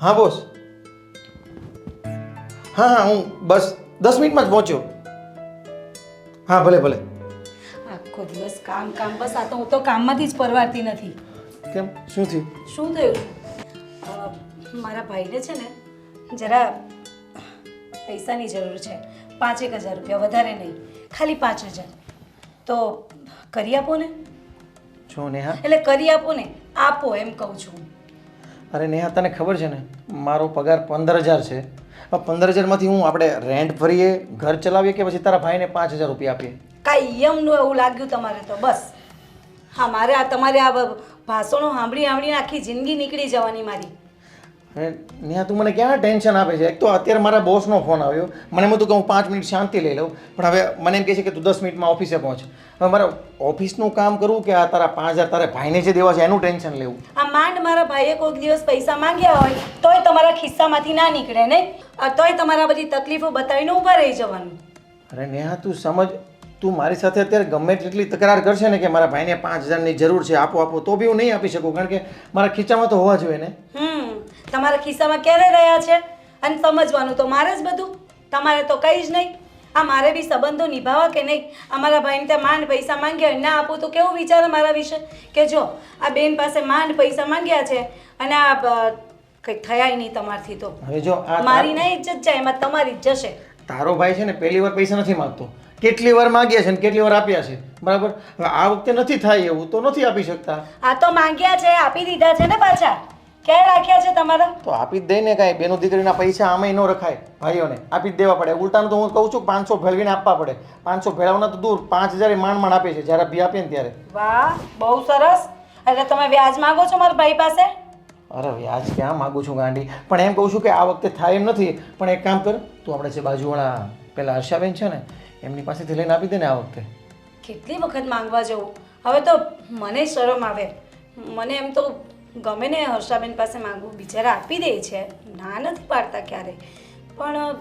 હા બોસ. હા હા, હું બસ 10 મિનિટમાં જ પહોંચ્યો. હા ભલે ભલે. આખો દિવસ કામ કામ, બસ આ તો હું તો કામમાંથી જ પરવારતી નથી. કેમ, શું થયું? શું થયું? મારા ભાઈને છે ને જરા પૈસાની જરૂર છે. 5,000 રૂપિયા, વધારે નહીં, ખાલી 5,000. તો કરી આપો ને. જો નેહા, એટલે કરી આપો ને, આપો એમ કહું છું. અરે નેહા, તને ખબર છે ને મારો પગાર 15,000 છે. હવે 15,000માંથી હું આપણે રેન્ટ ભરીએ, ઘર ચલાવીએ કે પછી તારા ભાઈને 5,000 રૂપિયા આપીએ? કાંઈ યમનું એવું લાગ્યું તમારે તો બસ. હા, મારે આ તમારે આ ભાષણો સાંભળીને આખી જિંદગી નીકળી જવાની મારી. અરે નેહા, તું મને ક્યાં ટેન્શન આપે છે? એક તો અત્યારે મારા બોસનો ફોન આવ્યો, મને એમ હતું કે હું 5 મિનિટ શાંતિ લઈ લઉં, પણ હવે મને એમ કહે છે કે તું 10 મિનિટમાં ઓફિસે પહોંચ. હવે મારે ઓફિસનું કામ કરવું કે આ તારા 5,000 તારે ભાઈને જે દેવા છે એનું ટેન્શન લેવું? આ માંડ મારા ભાઈએ કોઈક દિવસ પૈસા માંગ્યા હોય તોય તમારા ખિસ્સામાંથી ના નીકળે ને, તોય તમારા બધી તકલીફો બતાવીને ઊભા રહી જવાનું. અરે નેહા, તું સમજ, તું મારી સાથે અત્યારે ગમે તેટલી તકરાર કરશે ને કે મારા ભાઈને 5,000ની જરૂર છે, આપો આપો, તો બી હું નહીં આપી શકું, કારણ કે મારા ખીચામાં તો હોવા જોઈએ ને. તમારા ખિસ્સામાં ક્યારે રહ્યા છે? અને સમજવાનું તો મારે જ બધું, તમારે તો કંઈ જ નહીં. આ મારે બી સંબંધો નિભાવવા કે નહીં? અમારા ભાઈને ત્યાં માંડ પૈસા માંગ્યા હોય, ના આપું તો કેવું વિચારે મારા વિશે? કે જો આ બેન પાસે માંડ પૈસા માંગ્યા છે અને આ કંઈ થયા નહીં તમારથી, તો હવે જો મારી ના ઇજ્જત જાય, એમાં તમારી જ જશે. તારો ભાઈ છે ને પહેલી વાર પૈસા નથી માંગતો, કેટલી વાર માંગ્યા છે ને કેટલી વાર આપ્યા છે, બરાબર? હવે આ વખતે નથી થાય એવું, તો નથી આપી શકતા. આ તો માંગ્યા છે, આપી દીધા છે ને પાછા. ક્યારે રાખ્યા છે તમારા? તો આપી જ દઈ ને. કાંઈ બેનો દીકરીના પૈસા આમાંય ન રખાય, ભાઈઓને આપી જ દેવા પડે. ઉલટાનું તો હું કહું છું 500 ભેળવીને આપવા પડે. 500 ભેળવના તો દૂર, 5,000 માંડ માંડ આપે છે જ્યારે બી આપે ને ત્યારે. વાહ, બહુ સરસ. એટલે તમે વ્યાજ માંગો છો મારા ભાઈ પાસે? અરે વ્યાજ ક્યાં માગું છું ગાંડી, પણ એમ કહું છું કે આ વખતે થાય એમ નથી. પણ એક કામ કર, તું આપણે જે બાજુવાળા પેલા હર્ષાબેન છે ને એમની પાસેથી લઈને આપી દે ને આ વખતે. કેટલી વખત માંગવા જવું? હવે તો મને શરમ આવે. મને એમ તો ગમે ને હર્ષાબેન પાસે માંગવું, બિચારા આપી દે છે, ના નથી પાડતા ક્યારેય. પણ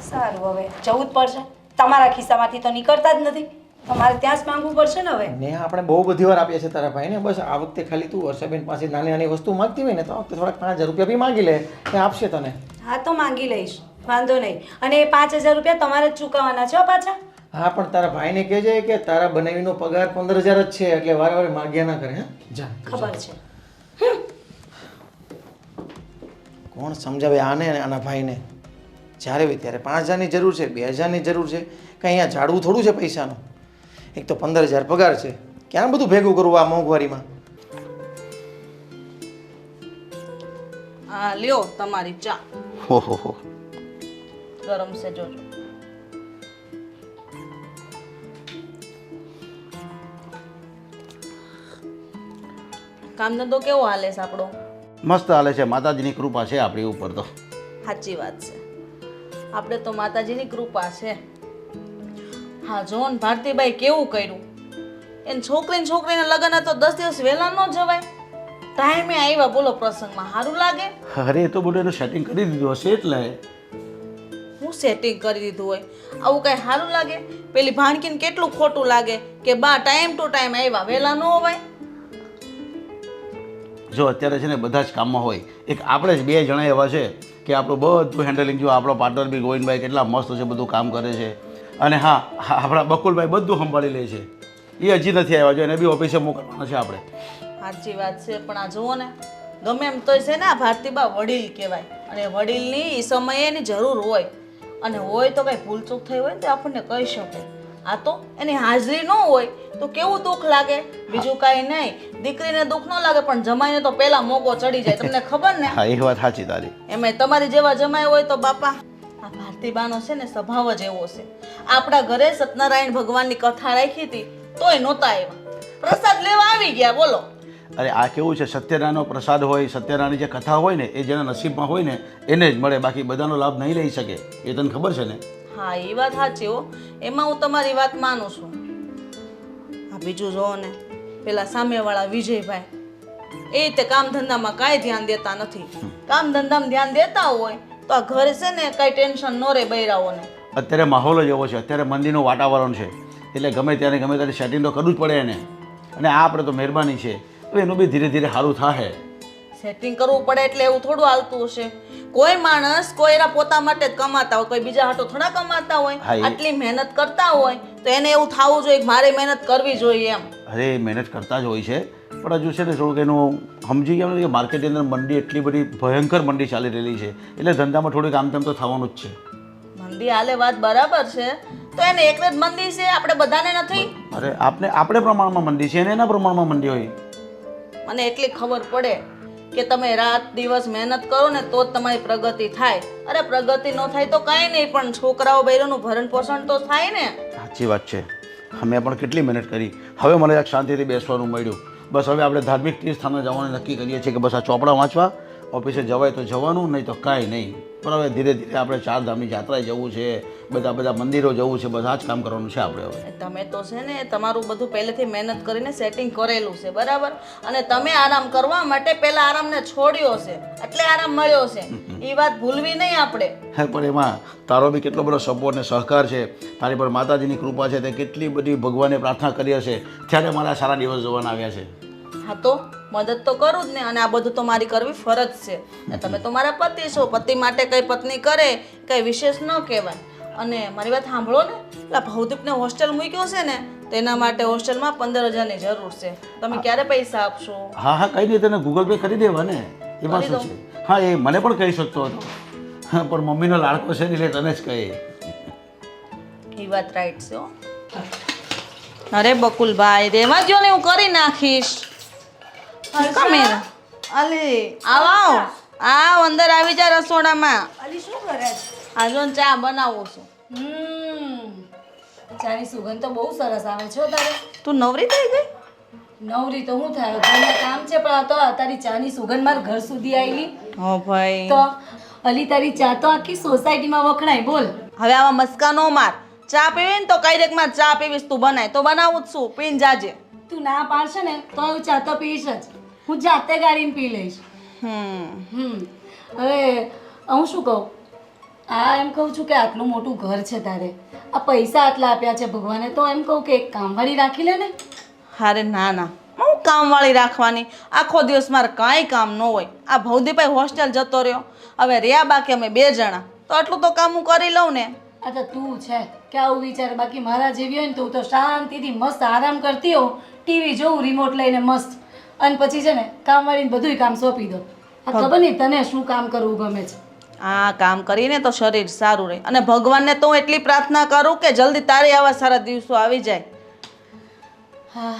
સારું, હવે જવું જ પડશે. તમારા ખિસ્સામાંથી તો નીકળતા જ નથી, તમારે ત્યાં જ માંગવું પડશે ને હવે. ને આપણે બહુ બધી વાર આપ્યા છે તારા ભાઈને, બસ આ વખતે ખાલી તું હર્ષાબેન પાસે નાની નાની વસ્તુ માંગતી હોય ને તો આ વખતે થોડાક 5,000 રૂપિયા બી માંગી લે, એ આપશે તને. હા, તો માંગી લઈશ, વાંધો નહીં. અને એ 5,000 રૂપિયા તમારે જ ચૂકવવાના છે પાછા? હા, પણ તારા ભાઈને કહેજે કે તારા બનાવીનો પગાર 15,000 જ છે, એટલે વારે વારે માગ્યા ના કરે. હા, જા. ખબર છે. કોણ સમજાવે આને અને આના ભાઈને? જ્યારે હોય ત્યારે 5,000ની જરૂર છે, 2,000ની જરૂર છે, કંઈ અહીંયા ઝાડવું થોડું છે પૈસાનું? એક તો 15,000 પગાર છે, ક્યાં બધું ભેગું કરવું આ મોંઘવારીમાં? હા, લ્યો તમારી ચા. હો હો હો, ગરમ છે, જોજો. કામ ધંધો કેવો હાલે છે આપણો? મસ્ત હાલે છે, માતાજીની કૃપા છે આપણી ઉપર તો. સાચી વાત છે, આપણે તો માતાજીની કૃપા છે. હા, જો ને ભારતીભાઈ કેવું કર્યું. એને છોકરીના લગ્ન હતો, 10 દિવસ વહેલા ન જવાય, ટાઈમે આવ્યા, બોલો પ્રસંગમાં. સારું લાગે? અરે એ તો બધું એનું સેટિંગ કરી દીધું હશે એટલે. હું સેટિંગ કરી દીધું હોય, આવું કાંઈ સારું લાગે? પેલી ભાણકીને કેટલું ખોટું લાગે કે બા ટાઈમ ટુ ટાઈમ આવ્યા, વહેલા ન હોવાય? જો અત્યારે છે ને બધા જ કામમાં હોય, એક આપણે જ 2 જણા એવા છે કે આપણું બધું હેન્ડલિંગ. જો આપણો પાર્ટનર બી ગોવિંદભાઈ કેટલા મસ્ત છે, બધું કામ કરે છે. અને હા, આપણા બકુલભાઈ બધું સંભાળી લે છે. એ હજી નથી આવ્યા, જો એને બી ઓફિસે મોકલવાના છે આપણે. સાચી વાત છે, પણ આ જુઓ ને, ગમે એમ તોય છે ને આ ભારતીબા વડીલ કહેવાય, અને વડીલની એ સમયે એની જરૂર હોય, અને હોય તો કંઈ ભૂલચૂક થઈ હોય ને તો આપણને કહી શકે. આ તો એની હાજરી ન હોય તો કેવું દુઃખ લાગે. બીજું કાંઈ નહીં, દીકરીને દુઃખ ન લાગે પણ જમાઈને તો પહેલા મોકો ચડી જાય, તમને ખબર ને? હા, એ વાત સાચી તારી. એમાં તમારી જેવા જમાઈ હોય તો બાપા, આ ભારતીબાનો છે ને સ્વભાવ જ એવો છે. આપણા ઘરે સત્યનારાયણ ભગવાનની કથા રાખી હતી તોય નહોતા આવ્યા, પ્રસાદ લેવા આવી ગયા, બોલો. અરે આ કેવું છે, સત્યનારાયણનો પ્રસાદ હોય, સત્યનારાયણની જે કથા હોય ને એ જેના નસીબમાં હોય ને એને જ મળે, બાકી બધાનો લાભ નહીં લઈ શકે. એ તને ખબર છે ને? હા, એ વાત સાચી હો, એમાં હું તમારી વાત માનું છું. આ બીજું જોવો ને, પેલા સામેવાળા વિજયભાઈ, એ રીતે કામ ધંધામાં કાંઈ ધ્યાન દેતા નથી. કામ ધંધામાં ધ્યાન દેતા હોય તો આ ઘરે છે ને કાંઈ ટેન્શન ન રહે બૈરાઓને. અત્યારે માહોલ જ એવો છે, અત્યારે મંદિરનું વાતાવરણ છે, એટલે ગમે ત્યારે સેટિંગ તો કરવું જ પડે એને. અને આ આપણે તો મહેરબાની છે, તો એનું બી ધીરે ધીરે સારું થાય. સેટિંગ કરવું પડે એટલે એવું થોડું હાલતું હશે. કોઈ માણસ કોઈના પોતા માટે જ કમાતા હોય, કોઈ બીજા હાટો થોડા કમાતા હા, હોય. એ- આટલી મહેનત કરતા હોય તો એને એવું થવું જોઈએ કે મારે મહેનત કરવી જોઈએ એમ. અરે મહેનત કરતા જ હોય છે, પણ હજુ છે ને થોડુંક એનું સમજી ગયા ને કે માર્કેટની અંદર મંડી એટલી બધી ભયંકર મંડી ચાલી રહેલી છે, એટલે ધંધામાં થોડીક આમ તેમ તો થવાનું જ છે. મંદી હાલે વાત બરાબર છે, તો એને એકને જ મંદી છે, આપણે બધાને નથી. અરે આપણે પ્રમાણમાં મંડી છે અને એના પ્રમાણમાં મંડી હોય. મને એટલી ખબર પડે કે તમે રાત દિવસ મહેનત કરો ને તો જ તમારી પ્રગતિ થાય. અરે પ્રગતિ ન થાય તો કાંઈ નહીં, પણ છોકરાઓ બૈરોનું ભરણ પોષણ તો થાય ને. સાચી વાત છે, અમે પણ કેટલી મહેનત કરી. હવે મને એક શાંતિથી બેસવાનું મળ્યું. બસ હવે આપણે ધાર્મિક તીર્થસ્થાને જવાનું નક્કી કરીએ છીએ કે બસ આ ચોપડા વાંચવા, ઓફિસે જવાય તો જવાનું, નહીં તો કાંઈ નહીં. પણ હવે ધીરે ધીરે આપણે ચારધામની યાત્રાએ જવું છે, બધા મંદિરો જવું છે, બધા જ કામ કરવાનું છે આપણે હવે. તમે તો છે ને તમારું બધું પહેલેથી મહેનત કરીને સેટિંગ કરેલું છે બરાબર, અને તમે આરામ કરવા માટે પહેલા આરામને છોડ્યો છે એટલે આરામ મળ્યો છે. એ વાત ભૂલવી નહીં આપણે. હે પણ એમાં તારો બી કેટલો બધો સપોર્ટ ને સહકાર છે, તારી પર માતાજીની કૃપા છે, તે કેટલી બધી ભગવાને પ્રાર્થના કરી હશે ત્યારે મારા સારા દિવસ જોવાના આવ્યા છે. હા તો મદદ તો કરું જ ને, અને આ બધું તો મારી કરવી ફરજ છે. ને તમે તો મારા પતિ છો, પતિ માટે કઈ પત્ની કરે કઈ વિશેષ ન કહેવાય. અને મારી વાત સાંભળો ને, પેલા ભવદીપને હોસ્ટેલ મૂક્યો છે ને, તેના માટે હોસ્ટેલમાં 15,000ની જરૂર છે. તમે ક્યારે પૈસા આપશો? હા હા કંઈ નહીં, તને ગૂગલ પે કરી દેવા ને, એમાં શું છે. હા એ મને પણ કહી શકતો હતો, હા પણ મમ્મીનો લાડકો છે ને એટલે તને જ કહે. એ વાત રાઈટ છે હો. અરે બકુલભાઈ રેવા દ્યો ને, હું કરી નાખીશ. કમેર અલી આવ આવ અંદર આવી જા રસોડામાં. અલી શું કરે છે? આ જો ને ચા બનાવું છું. ચાની સુગંધ તો બહુ સરસ આવે છે હો તારે. તું નવરી થઈ ગઈ? નવરી તો હું થાય, ઘરના કામ છે, પણ આ તો તારી ચાની સુગંધ મારા ઘર સુધી આવી. હો ભાઈ, તો અલી તારી ચા તો આખી સોસાયટીમાં વખણાય. બોલ. હવે આવા મસ્કા નો માર. ચા પીવી ને તો કઈ માં ચા પીવીશ, તું બનાય તો બનાવું જ છું, પીને જાજે. તું ના પાડશે ને તો હું ચા તો પીશ જ. હું જાતે ગાડીને પી લઈશ. હવે હું શું કહું, આ એમ કહું છું કે આટલું મોટું ઘર છે તારે, આ પૈસા આટલા આપ્યા છે ભગવાને, તો એમ કહું કે એક કામવાળી રાખી લે ને. હારે ના ના, હું કામવાળી રાખવાની? આખો દિવસ મારે કાંઈ કામ ન હોય. આ ભવદીભાઈ હોસ્ટેલ જતો રહ્યો, હવે રહ્યા બાકી અમે 2 જણા, તો આટલું તો કામ હું કરી લઉં ને. આ તો તું છે કે આવું વિચાર, બાકી મારા જેવી હોય ને તો હું તો શાંતિથી મસ્ત આરામ કરતી હોઉં, ટીવી જોઉં રિમોટ લઈને મસ્ત, અને પછી છે ને કામવાળીને બધુંય કામ સોંપી દો. આ ખબર નહીં તને શું કામ કરવું ગમે છે. આ કામ કરીને તો શરીર સારું રહે, અને ભગવાનને તો હું એટલી પ્રાર્થના કરું કે જલ્દી તારે આવા સારા દિવસો આવી જાય. હા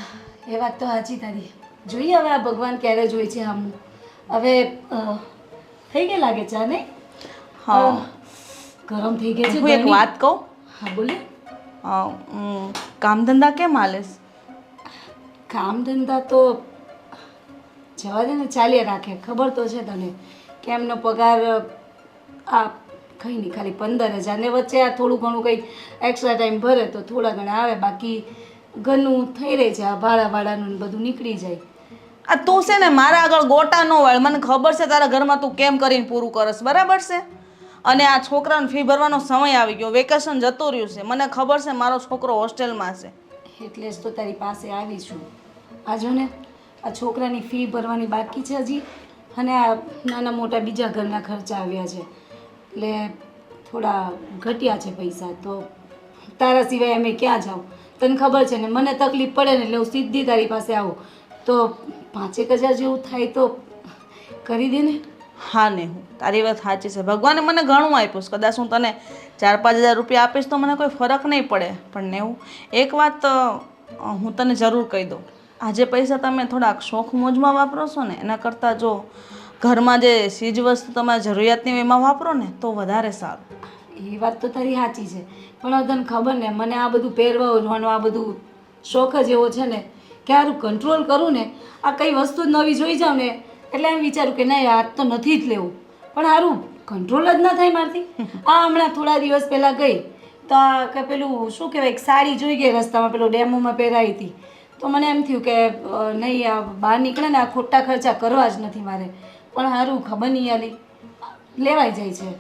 એ વાત તો સાચી તારી. જોઈએ હવે આ ભગવાન ક્યારે જોઈ છે આમનું. હવે થઈ ગઈ લાગે ચા ને? હા ગરમ થઈ ગઈ છે. હું એક વાત કહું? હા બોલે. કામ ધંધા કેમ હાલે? કામ ધંધા તો જવા દે ને, ચાલ્યા રાખે. ખબર તો છે તને કે એમનો પગાર આ કંઈ નહીં, ખાલી 15,000 ને વચ્ચે આ થોડું ઘણું કંઈક એક્સ્ટ્રા ટાઈમ ભરે તો થોડા ઘણા આવે, બાકી ઘરનું થઈ રહે છે. આ ભાડાનું બધું નીકળી જાય. આ તું છે ને મારા આગળ ગોટા ન વળ. મને ખબર છે તારા ઘરમાં તું કેમ કરીને પૂરું કરસ, બરાબર છે. અને આ છોકરાને ફી ભરવાનો સમય આવી ગયો, વેકેશન જતું રહ્યું છે, મને ખબર છે મારો છોકરો હોસ્ટેલમાં છે. એટલે જ તો તારી પાસે આવી છું. આ જો ને, આ છોકરાની ફી ભરવાની બાકી છે હજી, અને આ નાના મોટા બીજા ઘરના ખર્ચા આવ્યા છે, એટલે થોડા ઘટ્યા છે પૈસા. તો તારા સિવાય અમે ક્યાં જાઉં? તને ખબર છે ને, મને તકલીફ પડે ને એટલે હું સીધી તારી પાસે આવું. તો 5,000 જેવું થાય તો કરી દે ને. હા ને, હું તારી વાત સાચી છે. ભગવાને મને ઘણું આપ્યું છે. કદાચ હું તને 4-5 હજાર રૂપિયા આપીશ તો મને કોઈ ફરક નહીં પડે, પણ નેવું એક વાત હું તને જરૂર કહી દઉં. આજે પૈસા તમે થોડાક શોખ મોજમાં વાપરો છો ને, એના કરતાં જો ઘરમાં જે ચીજ વસ્તુ તમારી જરૂરિયાતની એમાં વાપરો ને તો વધારે સારું. એ વાત તો તારી સાચી છે, પણ હવે તને ખબર ને, મને આ બધું પહેરવા ઉજવાનું આ બધું શોખ જ એવો છે ને કે સારું કંટ્રોલ કરું ને, આ કઈ વસ્તુ નવી જોઈ જાઉં ને એટલે એમ વિચારું કે નહીં આ તો નથી જ લેવું, પણ સારું કંટ્રોલ જ ના થાય મારથી. આ હમણાં થોડા દિવસ પહેલાં ગઈ તો આ કે પેલું શું કહેવાય, એક સાડી જોઈ ગઈ રસ્તામાં, પેલું ડેમોમાં પહેરાવી હતી, તો મને એમ થયું કે નહીં આ બહાર નીકળે ને આ ખોટા ખર્ચા કરવા જ નથી મારે, પણ સારું ખબર નહીં આલી લેવાઈ જાય છે.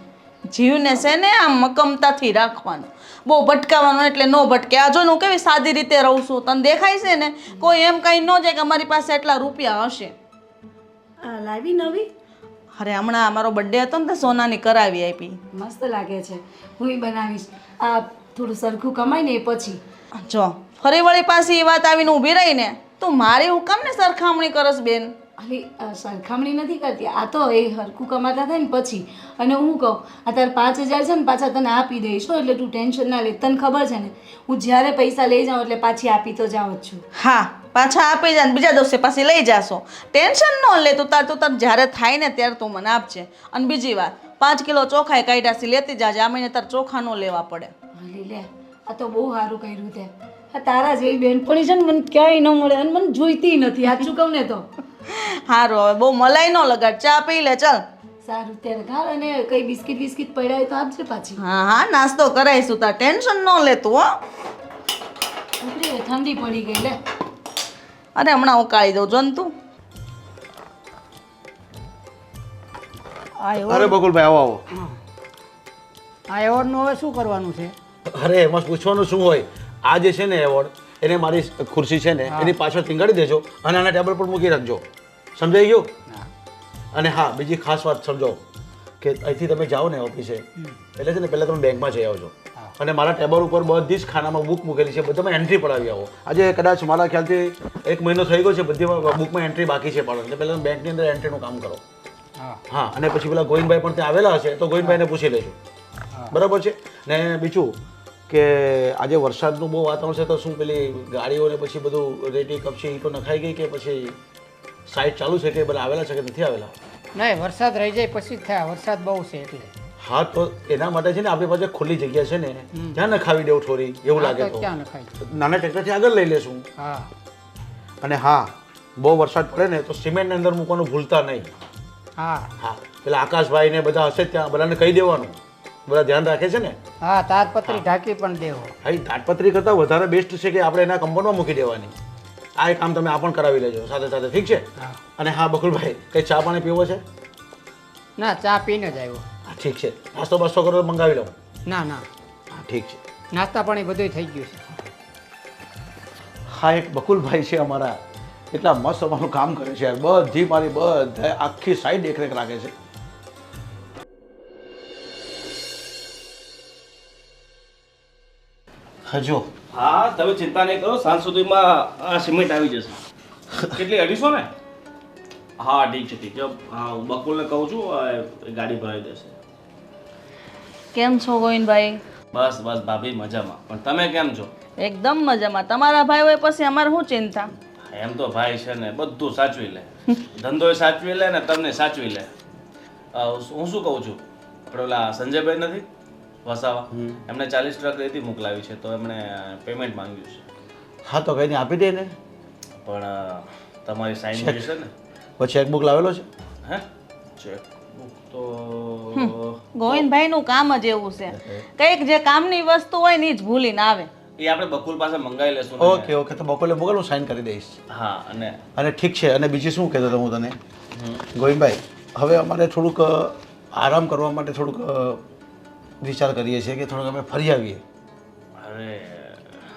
જીવને છે ને આમ મક્કમતાથી રાખવાનું, બહુ ભટકાવાનું એટલે ન ભટકે. આ જો હું કેવી સાદી રીતે રહું છું, તને દેખાય છે ને, કોઈ એમ કંઈ ન જાય કે અમારી પાસે એટલા રૂપિયા હશે. લાવી નવી અરે હમણાં અમારો બર્થડે હતો ને તો સોનાની કરાવી આપી. મસ્ત લાગે છે. હું ય બનાવીશ. આ થોડું સરખું કમાય ને એ પછી. જો ફરી વળી પાછી એ વાત આવીને ઊભી રહી ને તું મારી હું કામ ને સરખામણી કરસ બેન. અલી સરખામણી નથી કરતી. આ તો એ હરખું કમાતા થાય ને પછી. અને હું કહું આ તાર 5000 છે ને પાછા તને આપી દઈશ હો, એટલે તું ટેન્શન ના લે. તને ખબર છે ને હું જ્યારે પૈસા લઈ જાઉં એટલે પાછી આપી તો જાઉં જ છું. હા પાછા આપી જાય ને બીજા દિવસે પાછી લઈ જાશો. ટેન્શન ન લે તું તાર જ્યારે થાય ને ત્યારે તું મને આપજે. અને બીજી વાત 5 કિલો ચોખાઈ કાઢ્યાસી લેતી જાજે. આ મહિને તાર ચોખા ન લેવા પડે. અલી લે આ તો બહુ સારું કર્યું તે. આ તારા જેવી બેનપણી છે ને મને ક્યાંય ન મળે અને મને જોઈતી નથી. સાચું કહું ને તો. સારું હવે બહુ મલાઈ ન લગાડ, ચા પી લે ચાલ. સારું ત્યારે ઘર અને કઈ બિસ્કિટ બિસ્કિટ પડ્યા હોય તો આપજે પાછી. હા હા નાસ્તો કરાવીશું તાર ટેન્શન ન લેતું હો. ઉપરી ઠંડી પડી ગઈ લે. અરે હમણાં ઉકાળી દઉં જો ને તું. અરે બકુલભાઈ આવો આવો. આ એવોર્ડનું હવે શું કરવાનું છે? અરે એમાં પૂછવાનું શું હોય, આ જે છે ને એવોર્ડ એને મારી ખુરશી છે ને એની પાછળ ટીંગાડી દેજો અને આના ટેબલ પર મૂકી રાખજો. સમજાઈ ગયું? અને હા બીજી ખાસ વાત સમજો કે અહીંથી તમે જાઓ ને ઓફિસે એટલે છે ને પહેલાં તમે બેંકમાં જઈ આવજો અને મારા ટેબલ ઉપર બધી જ ખાનામાં બુક મૂકેલી છે બધામાં એન્ટ્રી પડાવી આવો. આજે કદાચ મારા ખ્યાલથી 1 મહિનો થઈ ગયો છે, બધી બુકમાં એન્ટ્રી બાકી છે પણ એટલે પહેલાં તમે બેંકની અંદર એન્ટ્રીનું કામ કરો. હા અને પછી પેલા ગોવિંદભાઈ પણ ત્યાં આવેલા હશે તો ગોવિંદભાઈને પૂછી લેજો. બરાબર છે ને? બીજું કે આજે વરસાદનું બહુ વાતાવરણ છે તો શું પેલી ગાડીઓને પછી બધું રેતી કપચી તો નખાઈ ગઈ કે પછી સાઈડ ચાલુ છે કે બધા આવેલા છે કે નથી આવેલા? નહીં, વરસાદ રહી જાય પછી જ થાય. વરસાદ બહુ છે એટલે. હા તો એના માટે છે ને આપણી પાસે ખુલ્લી જગ્યા છે ને ત્યાં નખાવી દેવું થોડી એવું લાગે તો ક્યાં નખાય? નાના ટ્રેક્ટરથી આગળ લઈ લેશું. હા અને હા બહુ વરસાદ પડે ને તો સિમેન્ટની અંદર મૂકવાનું ભૂલતા નહીં. હા હા પેલા આકાશભાઈ ને બધા હશે ત્યાં બધાને કહી દેવાનું, બધા ધ્યાન રાખે છે ને. હા તાજપત્રી ઢાંકી પણ દેવો. હા એ તાટપત્રી કરતાં વધારે બેસ્ટ છે કે આપણે એના કમ્પાઉન્ડમાં મૂકી દેવાની. આ એક કામ તમે આ પણ કરાવી લેજો સાથે સાથે, ઠીક છે? અને હા બકુલભાઈ કંઈ ચા પાણી પીવો છે? ના, ચા પીને જ આવ્યો. હા ઠીક છે. નાસ્તો બાસ્તો કરો તો મંગાવી લઉં. ના ના, હા ઠીક છે. નાસ્તા પાણી બધું થઈ ગયું છે. હા એક બકુલભાઈ છે અમારા, એટલા મસ્ત અમારું કામ કરે છે યાર. બધી મારી બધા આખી સાઈડ દેખરેખ રાખે છે. હજો હા તમે ચિંતા નહીં કરો, સાંજ સુધીમાં આ સિમેન્ટ આવી જશે. કેટલી 250 ને? હા ઠીક છે ઠીક છે. હા હું બકુલને કહું છું ગાડી ભરાઈ દેશે. કેમ છો ગોવિંદભાઈ? બસ બસ ભાભી મજામાં. પણ તમે કેમ છો? એકદમ મજામાં. તમારા ભાઈ હોય પછી અમારે શું ચિંતા? એમ તો ભાઈ છે ને બધું સાચવી લે, ધંધોય સાચવી લે ને તમને સાચવી લે. હું શું કહું છું, આપણે ઓલા સંજયભાઈ નથી વસાવા, એમને 40 ટ્રક રેતી મોકલાવી છે તો એમણે પેમેન્ટ માંગ્યું છે. હા તો કંઈ નહીં આપી દે ને. પણ તમારી સાઈન જોઈશે ને. પછી ચેકબુક લાવેલો છે? હે ચેકબુક તો ગોવિંદભાઈનું કામ જ એવું છે, કંઈક જે કામની વસ્તુ હોય ને એ જ ભૂલીને આવે. એ આપણે બકુલ પાસે મંગાવી લેશું ને. ઓકે ઓકે તો બપોરે મોકલ, હું સાઈન કરી દઈશ. હા અને ઠીક છે. અને બીજું શું કહેતો હતો હું તને ગોવિંદભાઈ, હવે અમારે થોડુંક આરામ કરવા માટે થોડુંક વિચાર કરીએ છીએ કે થોડુંક અમે ફરી આવીએ. અરે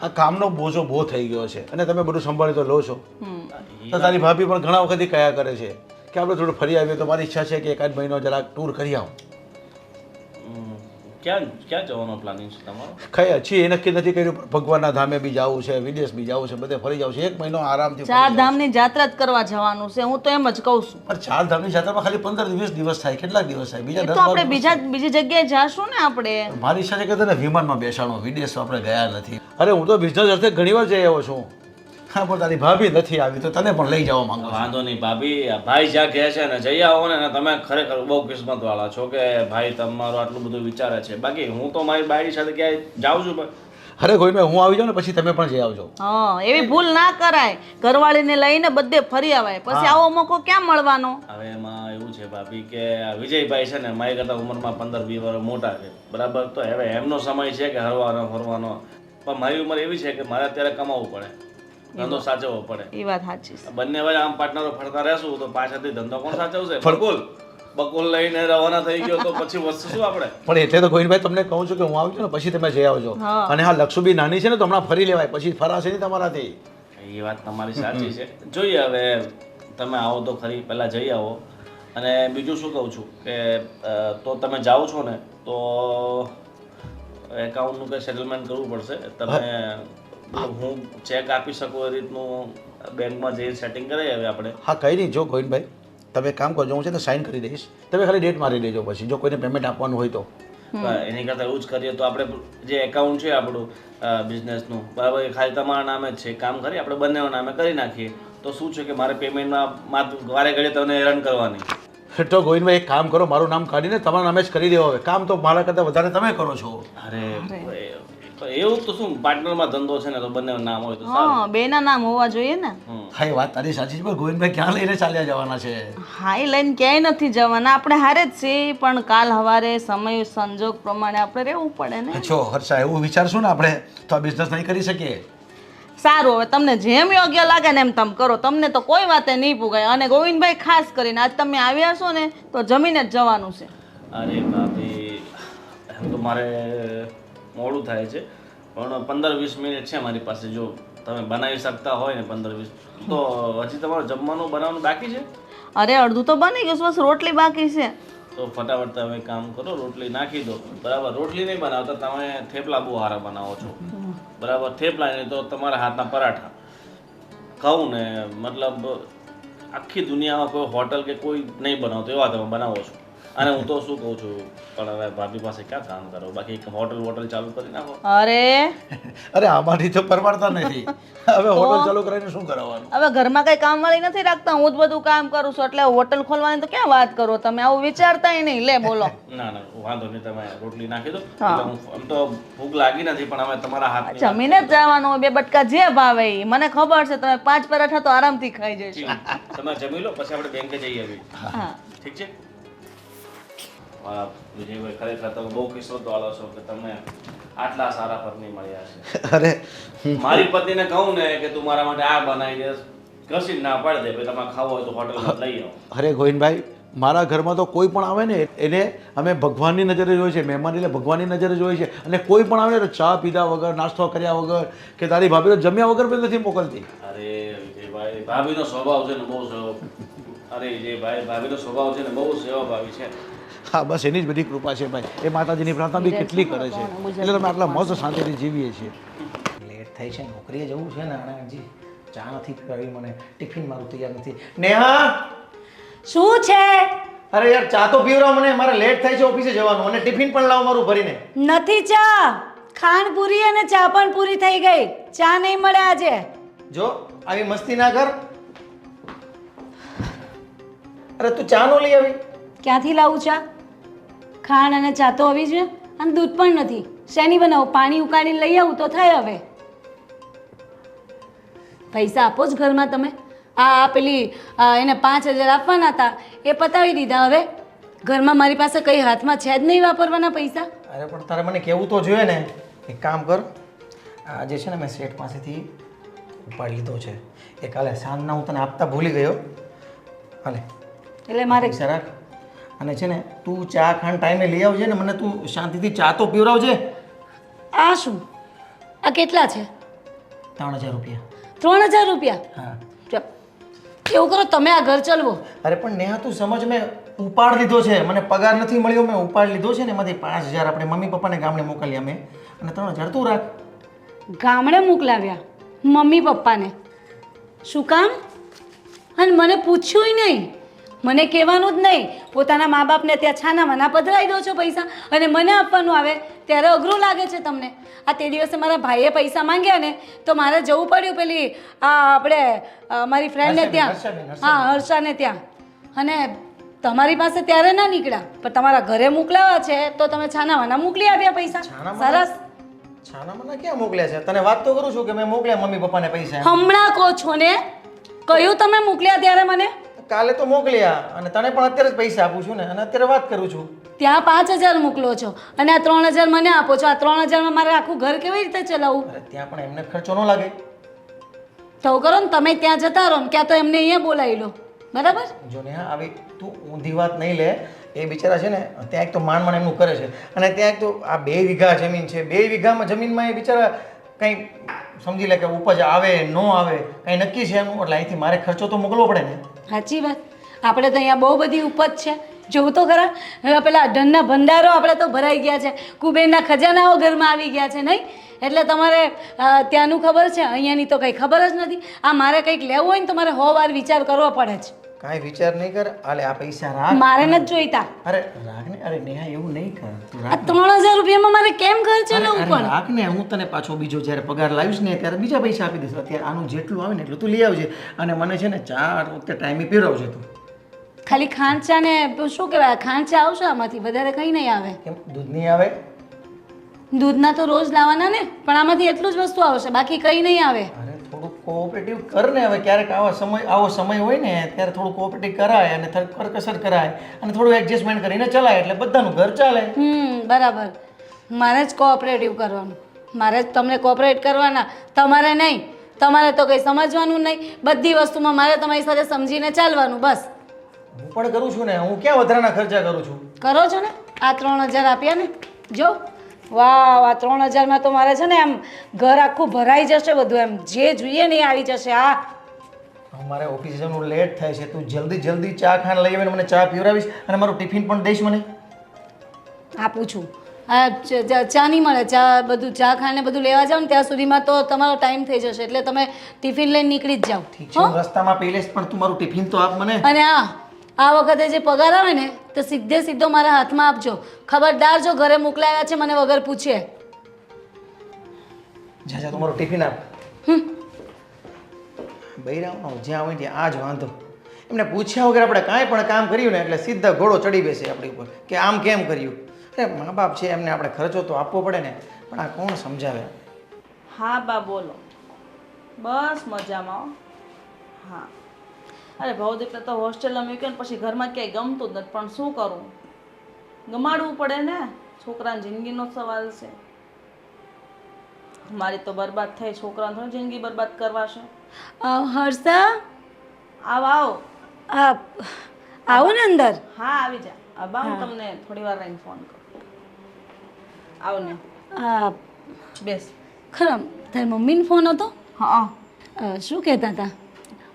આ કામનો બોજો બહુ થઈ ગયો છે અને તમે બધું સંભાળી તો લો છો. તો તારી ભાભી પણ ઘણા વખતથી કયા કરે છે કે આપણે થોડું ફરી આવીએ. તો મારી ઈચ્છા છે કે 1 મહિનો જરાક ટૂર કરી આવું. ક્યાં ક્યાં જવાનો પ્લાનિંગ છે તમારો? કઈ હજી એ નક્કી નથી કર્યું પણ ભગવાનના ધામે બી જવું છે, વિદેશ બી જવું છે, બધે ફરી જવું છે. 1 મહિનો આરામથી ફરી 4 જવું છે. ધામની જાત્રા જ કરવા જવાનું છે. હું તો એમ જ કહું છું. પણ 4 ધામની જાત્રામાં ખાલી 15-20 દિવસ થાય. કેટલાક દિવસ થાય? બીજા એ તો 10 આપણે બીજી જગ્યાએ જાશું ને આપણે. મારી ઈચ્છા છે કે તને વિમાનમાં બેસાડો. વિદેશ આપણે ગયા નથી. અરે હું તો બિઝનેસ અર્થે ઘણીવાર જઈ આવ્યો છું. હા પણ તારી ભાભી નથી આવી તો તને પણ લઈ જવા માંગુ છું. વાંધો નહીં ભાભી, આ ભાઈ જ્યાં કહે છે ને જઈ આવો ને. તમે ખરેખર બહુ કિસ્મત વાળા છો કે ભાઈ તમારું આટલું બધું વિચારે છે. બાકી હું તો મારી બાયડી સાથે ક્યાંય જાઉં છું ભાઈ. અરે કોઈ હું આવી જાઉં ને પછી તમે પણ જઈ આવજો. હા એવી ભૂલ ના કરાય. ઘરવાળીને લઈને બધે ફરી આવાય, પછી આવો મોકો ક્યાં મળવાનો? હવે એમાં એવું છે ભાભી કે આ વિજયભાઈ છે ને મારી કરતાં ઉંમરમાં 15-20 વર્ષ મોટા છે બરાબર. તો હવે એમનો સમય છે કે હરવાનો ફરવાનો, પણ મારી ઉંમર એવી છે કે મારે અત્યારે કમાવવું પડે, ધંધો સાચવવો પડે. એ વાત સાચી છે. બંને વચ્ચે આમ પાર્ટનરો ફરતા રહેશું તો પાછળથી ધંધો કોણ સાચવશે? બકુલ લઈને રવાના થઈ ગયો તો પછી વસ્તુ શું આપણે? પણ એટલે તો ગોવિંદભાઈ તમને કહું છું કે હું આવી જાઉં ને પછી તમે જઈ આવજો. અને હા લક્ષુબી નાની છે ને તો હમણાં ફરી લેવાય, પછી ફરાશે નહીં તમારાથી. એ વાત તમારી સાચી છે. જોઈએ હવે તમે આવો તો ખરી, પહેલાં જઈ આવો. અને બીજું શું કહું છું કે તો તમે જાઓ છો ને તો એકાઉન્ટનું કંઈ સેટલમેન્ટ કરવું પડશે. તમે હું ચેક આપી શકું એ રીતનું બેંકમાં જઈને સેટિંગ કરાવી હવે આપણે. હા કંઈ નહીં, જો ગોવિંદભાઈ તમે એક કામ કરજો, હું છે ને સાઇન કરી દઈશ, તમે ખાલી ડેટ મારી લેજો પછી જો કોઈને પેમેન્ટ આપવાનું હોય તો. એની કરતાં એવું જ કરીએ તો આપણે જે એકાઉન્ટ છે આપણું બિઝનેસનું, બરાબર, એ ખાલી તમારા નામે જ છે. કામ કરી આપણે બંનેના નામે કરી નાખીએ તો શું છે કે મારે પેમેન્ટમાં વારે ઘડીએ તમને હેરાન કરવાની. તો ગોવિંદભાઈ એક કામ કરો, મારું નામ કાઢીને તમારા નામે જ કરી દેવો. હવે કામ તો મારા કરતાં વધારે તમે કરો છો. અરે તો એવું તો શું, પાર્ટનરમાં ધંધો છે ને તો બંને નામ હોય તો સારું. હા, બેના નામ હોવા જોઈએ ને. હા એ વાત તારી સાચી છે, પણ ગોવિંદભાઈ ક્યાં લઈને ચાલ્યા જવાના છે? હા, એ લઈને ક્યાંય નથી જવાના, આપણે હારે જ છીએ, પણ કાલ સવારે સમય સંજોગ પ્રમાણે આપણે રહેવું પડે ને. જો હર્ષા એવું વિચારશું ને આપણે તો આ બિઝનેસ નહીં કરી શકીએ. સારું, હવે તમને જેમ યોગ્ય લાગે ને એમ તમે કરો, તમને તો કોઈ વાતે નહીં પૂગાય. અને ગોવિંદભાઈ ખાસ કરીને આજ તમે આવ્યા છો ને તો જમીને જ જવાનું છે. અરે ભાભી, એમ તો મારે મોડું થાય છે, પણ 15-20 મિનિટ છે મારી પાસે. જો તમે બનાવી શકતા હોય ને 15-20, તો હજી તમારું જમવાનું બનાવવાનું બાકી છે? અરે અડધું તો બની ગયું છે, બસ રોટલી બાકી છે. તો ફટાફટ તમે કામ કરો, રોટલી નાખી દો. બરાબર, રોટલી નહીં બનાવતા, તમે થેપલા બહુ સારા બનાવો છો. બરાબર, થેપલા નહીં તો તમારા હાથના પરાઠા. કહું ને મતલબ આખી દુનિયામાં કોઈ હોટલ કે કોઈ નહીં બનાવતો એવા તમે બનાવો છો. અને હું તો શું કહું છું, પણ હવે ભાભી પાસે ક્યાં કામ કરો, બાકી હોટલ ચાલુ કરી નાખો. અરે આમાંથી તો પરમાડતા નથી, હવે હોટલ ચાલુ કરીને શું કરાવવાનું? હવે ઘરમાં કઈ કામવાળી નથી રાખતા, હું જ બધું કામ કરું છું, એટલે હોટલ ખોલવાની તો ક્યાં વાત કરો તમે, આવું વિચારતાય નહીં. લે બોલો. ના ના વાંધો નહીં, તમે રોટલી નાખી દો. આમ તો ભૂખ લાગી નથી, પણ હવે તમારા હાથ જમીને જ જવાનું હોય, 2 બટકા જે ભાવે ઈ. મને ખબર છે તમે 5 પરાઠા તો આરામથી ખાઈ જશો. તમે જમી લો, પછી આપણે બેંકે જઈ આવીએ. હા, ઠીક છે. વિજયભાઈ, ખરેખર તમે બહુ કિસ્મત વાળો છો કે તમને આટલા સારા પત્ની મળ્યા છે. અરે મારી પત્નીને કહું ને કે તું મારા માટે આ બનાવી દે, ઘસી ના પાડી દે, ભાઈ તમારે ખાવું હોય તો હોટલમાં લઈ આવો. અરે ગોવિંદભાઈ, મારા ઘરમાં તો કોઈ પણ આવે ને એને અમે ભગવાનની નજરે જોઈએ છે, મહેમાન એટલે ભગવાનની નજરે જોઈએ છે. અને કોઈ પણ આવે ને તો ચા પીધા વગર, નાસ્તો કર્યા વગર કે તારી ભાભી તો જમ્યા વગર પણ નથી મોકલતી. અરે વિજયભાઈ, ભાભીનો સ્વભાવ છે ને બહુ અરે વિજયભાઈ, ભાભીનો સ્વભાવ છે ને બહુ સેવાભાવી છે. હા બસ એની જ બધી કૃપા છે ભાઈ. એ માતાજીની પ્રાર્થના બી કેટલી કરે છે, એટલે તમે આટલા મસ્ત શાંતિથી જીવીએ છીએ. લેટ થાય છે, નોકરીએ જવું છે ને, અને હજી ચા નથી પીવાવી, મને ટિફિન મારું તૈયાર નથી. નેહા, શું છે? અરે યાર ચા તો પીવરાવ મને, મારે લેટ થાય છે ઓફિસે જવાનું, અને ટિફિન પણ લાવ મારું ભરીને. નથી ચા, ખાંડ પૂરી અને ચા પણ પૂરી થઈ ગઈ, ચા નહીં મળે આજે. જો આવી મસ્તી ના કર. અરે તું ચા નો લઈ આવી? ક્યાંથી લાવું ચા? ખાંડ અને ચા તો આવી છે, અને દૂધ પણ નથી. શેની બનાવું? પાણી ઉકાળીને લઈ આવું તો થાય. હવે પૈસા આપો જ ઘરમાં તમે. પેલી એને 5000 આપવાના હતા, એ પતાવી દીધા. હવે ઘરમાં મારી પાસે કઈ હાથમાં છે જ નહીં વાપરવાના પૈસા. અરે પણ તારે મને કહેવું તો જોઈએ ને. એક કામ કર, આજે છે ને મેં શેઠ પાસેથી ઉપાડી લીધો છે, એ કાલે સાંજના હું તને આપતા ભૂલી ગયો. હાલે એટલે મારે પૈસા રાખ, અને છે ને તું ચા ખાંડ ટાઈમે લઈ આવજે ને, મને તું શાંતિથી ચા તો પીવડાવજે. આ શું? આ કેટલા છે? 3000 રૂપિયા. 3000 રૂપિયા? હા. એવું કરો તમે, આ ઘર ચલવો. અરે પણ નેહા તું સમજ, મેં ઉપાડ લીધો છે, મને પગાર નથી મળ્યો, મેં ઉપાડ લીધો છે ને, એમાંથી 5000 આપણે મમ્મી પપ્પાને ગામડે મોકલ્યા મેં, અને 3000 તું રાખ. ગામડે મોકલાવ્યા મમ્મી પપ્પાને? શું કામ? અને મને પૂછ્યું નહીં, મને કહેવાનું જ નહીં. પોતાના મા બાપને ત્યાં છાના માના પધરાવી દો છો પૈસા, અને મને આપવાનું આવે ત્યારે અઘરું લાગે છે તમને. આ તે દિવસે મારા ભાઈએ પૈસા માંગ્યા ને તો મારે જવું પડ્યું પેલી આપણે મારી ફ્રેન્ડને ત્યાં, હા હર્ષાને ત્યાં, અને તમારી પાસે ત્યારે ના નીકળ્યા, પણ તમારા ઘરે મોકલાવા છે તો તમે છાના માના મોકલી આવ્યા પૈસા. સરસ. છાના માના ક્યાં મોકલ્યા છે? તને વાત તો કરું છું કે મેં મોકલ્યા મમ્મી પપ્પાને પૈસા. હમણાં કહો છો ને, કયું તમે મોકલ્યા ત્યારે મને? કાલે તો મોકલ્યા, અને તને પણ અત્યારે જ પૈસા આપું છું ને, અને અત્યારે વાત કરું છું. ત્યાં 5000 મોકલો છો અને આ 3000 મને આપો છો. આ 3000 માં મારે આખું ઘર કેવી રીતે ચલાવવું? અરે ત્યાં પણ એમને ખર્ચો ન લાગે. તો કરો ને, તમે ત્યાં જતા રહો ને, ક્યાં તો એમને અહીંયા બોલાવી લો. બરાબર? જો ને આવી તું ઊંધી વાત નહીં લે. એ બિચારા છે ને ત્યાં એક તો માંડ એમનું કરે છે, અને ત્યાં એક તો આ 2 વીઘા જમીન છે, 2 વીઘામાં જમીનમાં એ બિચારા કંઈ સમજી લે કે ઉપજ આવે ન આવે કંઈ નક્કી છે એનું, એટલે અહીંથી મારે ખર્ચો તો મોકલવો પડે ને. સાચી વાત. આપણે તો અહીંયા બહુ બધી ઉપજ છે, જોવું તો ખરા. હવે પેલા ધનના ભંડારો આપણે તો ભરાઈ ગયા છે, કુબેરના ખજાનાઓ ઘરમાં આવી ગયા છે નહીં. એટલે તમારે ત્યાંનું ખબર છે, અહીંયાની તો કંઈ ખબર જ નથી. આ મારે કંઈક લેવું હોય ને તો મારે 100 વાર વિચાર કરવો પડે છે. કાંઈ વિચાર નહીં કર, આલે આ પૈસા રાખ. મારે નથી જોઈતા. અરે રાખ ને, અરે નેહા એવું નહીં કર, તું આ રાખ. 3000 રૂપિયામાં મારે કેમ ખર્ચે લેવું અરે પણ? રાખ ને, હું તને પાછો બીજો જ્યારે પગાર લાવીશ ને ત્યારે બીજા પૈસા આપી દઈશ. અત્યારે આનું જેટલું આવે ને એટલું તું લઈ આવજે. અને મને છે ને ચા વખતે ટાઈમે પીવડાવજે તું. ખાલી ખાંચા ને શું કહેવાય, ખાંચા આવશે આમાંથી, વધારે કંઈ નહીં આવે. કેમ દૂધ નહીં આવે? દૂધના તો રોજ લાવવાના ને, પણ આમાંથી એટલું જ વસ્તુ આવશે, બાકી કંઈ નહીં આવે. અરે થોડું કોઓપરેટિવ કર ને. હવે ક્યારેક આવો સમય હોય ને ત્યારે થોડું કોઓપરેટિવ કરાય અને કરકસર કરાય અને થોડું એડજસ્ટમેન્ટ કરીને ચલાય એટલે બધાનું ઘર ચાલે. બરાબર. મારે જ કોઓપરેટિવ કરવાનું, મારે જ તમને કોઓપરેટ કરવાના, તમારે નહીં. તમારે તો કંઈ સમજવાનું નહીં, બધી વસ્તુમાં મારે તમારી સાથે સમજીને ચાલવાનું બસ. હું પણ કરું છું ને, હું ક્યાં વધારાના ખર્ચા કરું છું? કરો છો ને. આ 3000 આપ્યા ને, જો વાહ, આ 3000માં તો મારે છે ને એમ ઘર આખું ભરાઈ જશે, બધું એમ જે જોઈએ ને એ આવી જશે. મારે ઓફિસે જવાનું લેટ થાય છે, તું જલ્દી ચા ખાને લઈ આવીને મને ચા પીવડાવીશ અને મારું ટિફિન પણ દઈશ મને. આપું છું. આ ચા નહીં મળે, ચા બધું ચા ખાને બધું લેવા જાવ ને ત્યાં સુધીમાં તો તમારો ટાઈમ થઈ જશે, એટલે તમે ટિફિન લઈને નીકળી જ જાઓ. ઠીક છે, હું રસ્તામાં પી લઈશ, પણ તું મારું ટિફિન તો આપ મને. અને આ વખતે જે પગાર આવે ને તો સીધો મારા હાથમાં આપજો. ખબરદાર જો ઘરે મોકલાવ્યા છે મને વગર પૂછે. જા તું મારું ટિફિન આપ. બૈરાવનો જ્યાં હોય ત્યાં આ જ વાંધો. એમને પૂછ્યા વગર આપણે કાંઈ પણ કામ કર્યું ને એટલે સીધા ઘોડો ચડી બેસે આપણી ઉપર કે આમ કેમ કર્યું. અરે મા બાપ છે, એમને આપણે ખર્ચો તો આપવો પડે ને, પણ આ કોણ સમજાવે? હા બા બોલો. બસ મજામાં. હા અરે ભવદીપને તો હોસ્ટેલમાં મૂક્યો ને પછી ઘરમાં ક્યાંય ગમતું જ નથી, પણ શું કરું, ગમાડવું પડે ને, છોકરાની જિંદગીનો સવાલ છે. મારી તો બરબાદ થઈ, છોકરાને થોડી જિંદગી બરબાદ કરવા છે. હર્ષા, આવો. આવો ને અંદર. હા આવી જા. અબા હું તમને થોડી વાર રહીને ફોન કરું. આવો ને. બેસ. ખરા તારી મમ્મીનો ફોન હતો? હા. શું કહેતા હતા?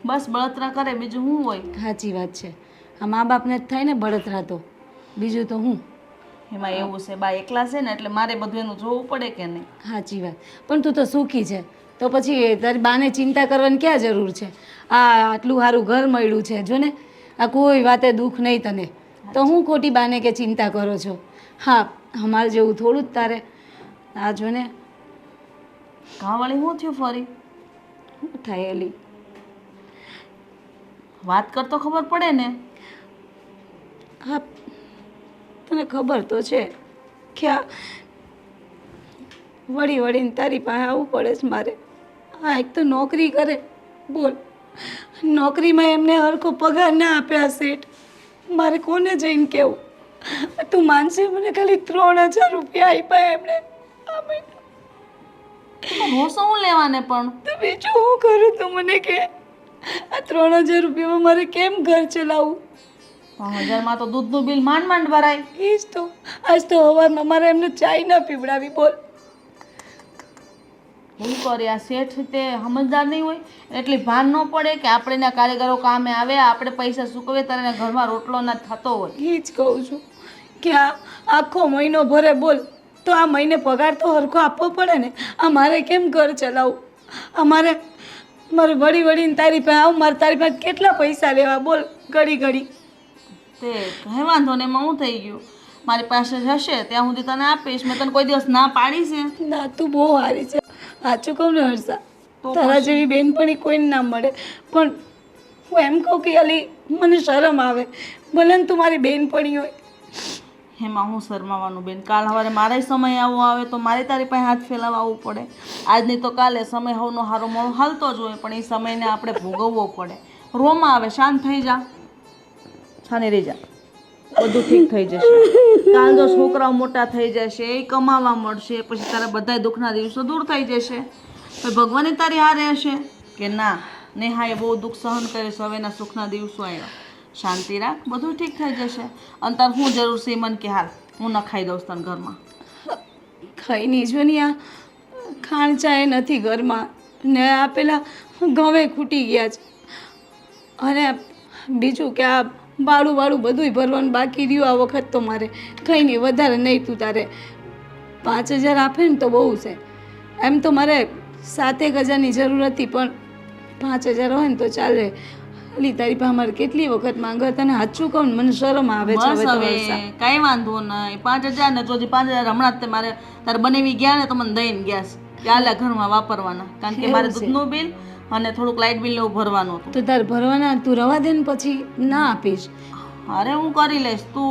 બસ બળતરા કરે, બીજું શું હોય. સાચી વાત છે, આ મા બાપને જ થાય ને બળતરા, તો બીજું તો હું. એમાં એવું છે બા એકલા છે ને એટલે મારે બધું એનું જોવું પડે કે નહીં. સાચી વાત. પણ તું તો સુખી છે, તો પછી તારી બાને ચિંતા કરવાની ક્યાં જરૂર છે? આટલું સારું ઘર મળ્યું છે, જો ને, આ કોઈ વાતે દુઃખ નહીં તને, તો હું ખોટી બાને કે ચિંતા કરો છો? હા, અમારે જેવું થોડું જ તારે. આ જો ને ઘાવાળી શું થયું ફરી? શું થાય એલી? વાત કરતો ખબર પડે ને. હા, તને ખબર તો છે કે આ વળીને તારી પાસે આવવું પડે છે મારે. હા, એક તો નોકરી કરે, બોલ, નોકરીમાં એમને હરખો પગાર ના આપ્યા શેઠ, મારે કોને જઈને કહેવું? તું માનશે, મને ખાલી 3000 રૂપિયા આપ્યા એમણે આ મહિને. હું શું લેવાને પણ તો બીજું હું કરું? તું મને કે આ 3000 રૂપિયામાં મારે કેમ ઘર ચલાવવું? 3000માં તો દૂધનું બિલ માંડ ભરાય. એ જ તો. આજ તો સવારમાં મારે એમને ચાય ના પીવડાવી, બોલ. શું કરે આ શેઠ, તે સમજદાર નહીં હોય, એટલી ભાન ન પડે કે આપણે એના કારીગરો કામે આવે, આપણે પૈસા ચૂકવે ત્યારે એના ઘરમાં રોટલો ના થતો હોય. એ જ કહું છું કે આ આખો મહિનો ભરે, બોલ, તો આ મહિને પગાર તો હરખો આપવો પડે ને. આ મારે કેમ ઘર ચલાવવું? મારે વળીને તારી પાસે આવું, મારે તારી પાસે કેટલા પૈસા લેવા, બોલ, ઘડી. તે કહે વાંધો ને, એમાં હું થઈ ગયું, મારી પાસે હશે ત્યાં સુધી તને આપીશ. મેં તને કોઈ દિવસ ના પાડી છે? ના, તું બહુ સારી છે, સાચું કહું ને હર્ષા, તારા જેવી બેનપણી કોઈને ના મળે. પણ હું એમ કહું કે અલી મને શરમ આવે, ભલે ને તું મારી બેનપણી હોય. એમાં હું શરમાવાનું બેન? કાલ સવારે મારે સમય આવો આવે તો મારે તારી પાસે હાથ ફેલાવવા આવવું પડે. આજની તો કાલે સમય હવનો હારો મોડો હાલતો જ હોય, પણ એ સમયને આપણે ભોગવવો પડે. રોમાં આવે, શાંત થઈ જા, છાની રહી જા, બધું ઠીક થઈ જશે. કાલ જો છોકરાઓ મોટા થઈ જશે, એ કમાવા મળશે, પછી તારા બધા દુઃખના દિવસો દૂર થઈ જશે. તો ભગવાને તારી હારે હશે કે ના, નેહાએ બહુ દુઃખ સહન કર્યું છે, હવેના સુખના દિવસો આવ્યા. શાંતિ રાખ, બધું ઠીક થઈ જશે. અને તાર શું જરૂર છે મન કે હાલ હું ન ખાઈ દઉં તને ઘરમાં? ખાઈ નહીં જો ને, આ ખાણ ચાય નથી ઘરમાં ને આ પેલા ઘવે ખૂટી ગયા છે અને બીજું કે આ ભાડું બધુંય ભરવાનું બાકી રહ્યું આ વખત તો મારે કંઈ નહીં વધારે નહીં. તું તારે 5,000 આપે ને તો બહુ છે. એમ તો મારે 7,000ની જરૂર હતી પણ 5,000 હોય ને તો ચાલે. અલી તારી પાસે મારે કેટલી વખત માંગવા તને સાચું કહું ને મને શરમ આવે છે બસ હવે તો હવે વર્ષા. કાંઈ વાંધો નહીં. 5,000 ને જો 5,000 હમણાં જ તે મારે તારે બનાવી ગયા ને તો મને દઈને ગયા છે કે આલા ઘરમાં વાપરવાના, કારણ કે મારે દૂધનું બિલ અને થોડુંક લાઇટ બિલ એવું ભરવાનું હતું. તો તારે ભરવાના તું રવા દે ને પછી ના આપીશ. અરે હું કરી લઈશ, તું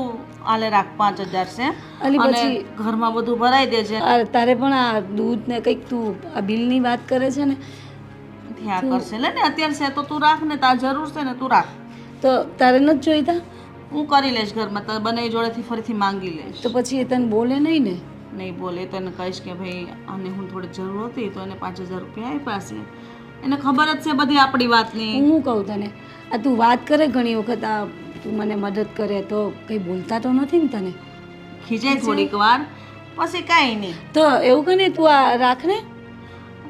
આલે રાખ 5,000 છે અલી અને પછી ઘરમાં બધું ભરાઈ દેજે. તારે પણ આ દૂધ ને કંઈક તું આ બિલની વાત કરે છે ને ત્યાં કરશે લે ને અત્યારે છે તો તું રાખ ને, તાર જરૂર છે ને તું રાખ. તો તારે નથી જોઈતા હું કરી લઈશ ઘરમાં, તારે બંને જોડેથી ફરીથી માંગી લઈશ. તો પછી એ તને બોલે નહીં ને? નહીં બોલે તો એને કહીશ કે ભાઈ આને હું થોડી જરૂર હતી તો એને 5,000 રૂપિયા આપ્યા છે. એને ખબર જ છે બધી આપણી વાતની. હું કહું તને આ તું વાત કરે ઘણી વખત આ તું મને મદદ કરે તો કંઈ બોલતા તો નથી ને તને? ખીજાય થોડીક વાર પછી કાંઈ નહીં. તો એવું કે ને તું આ રાખ ને.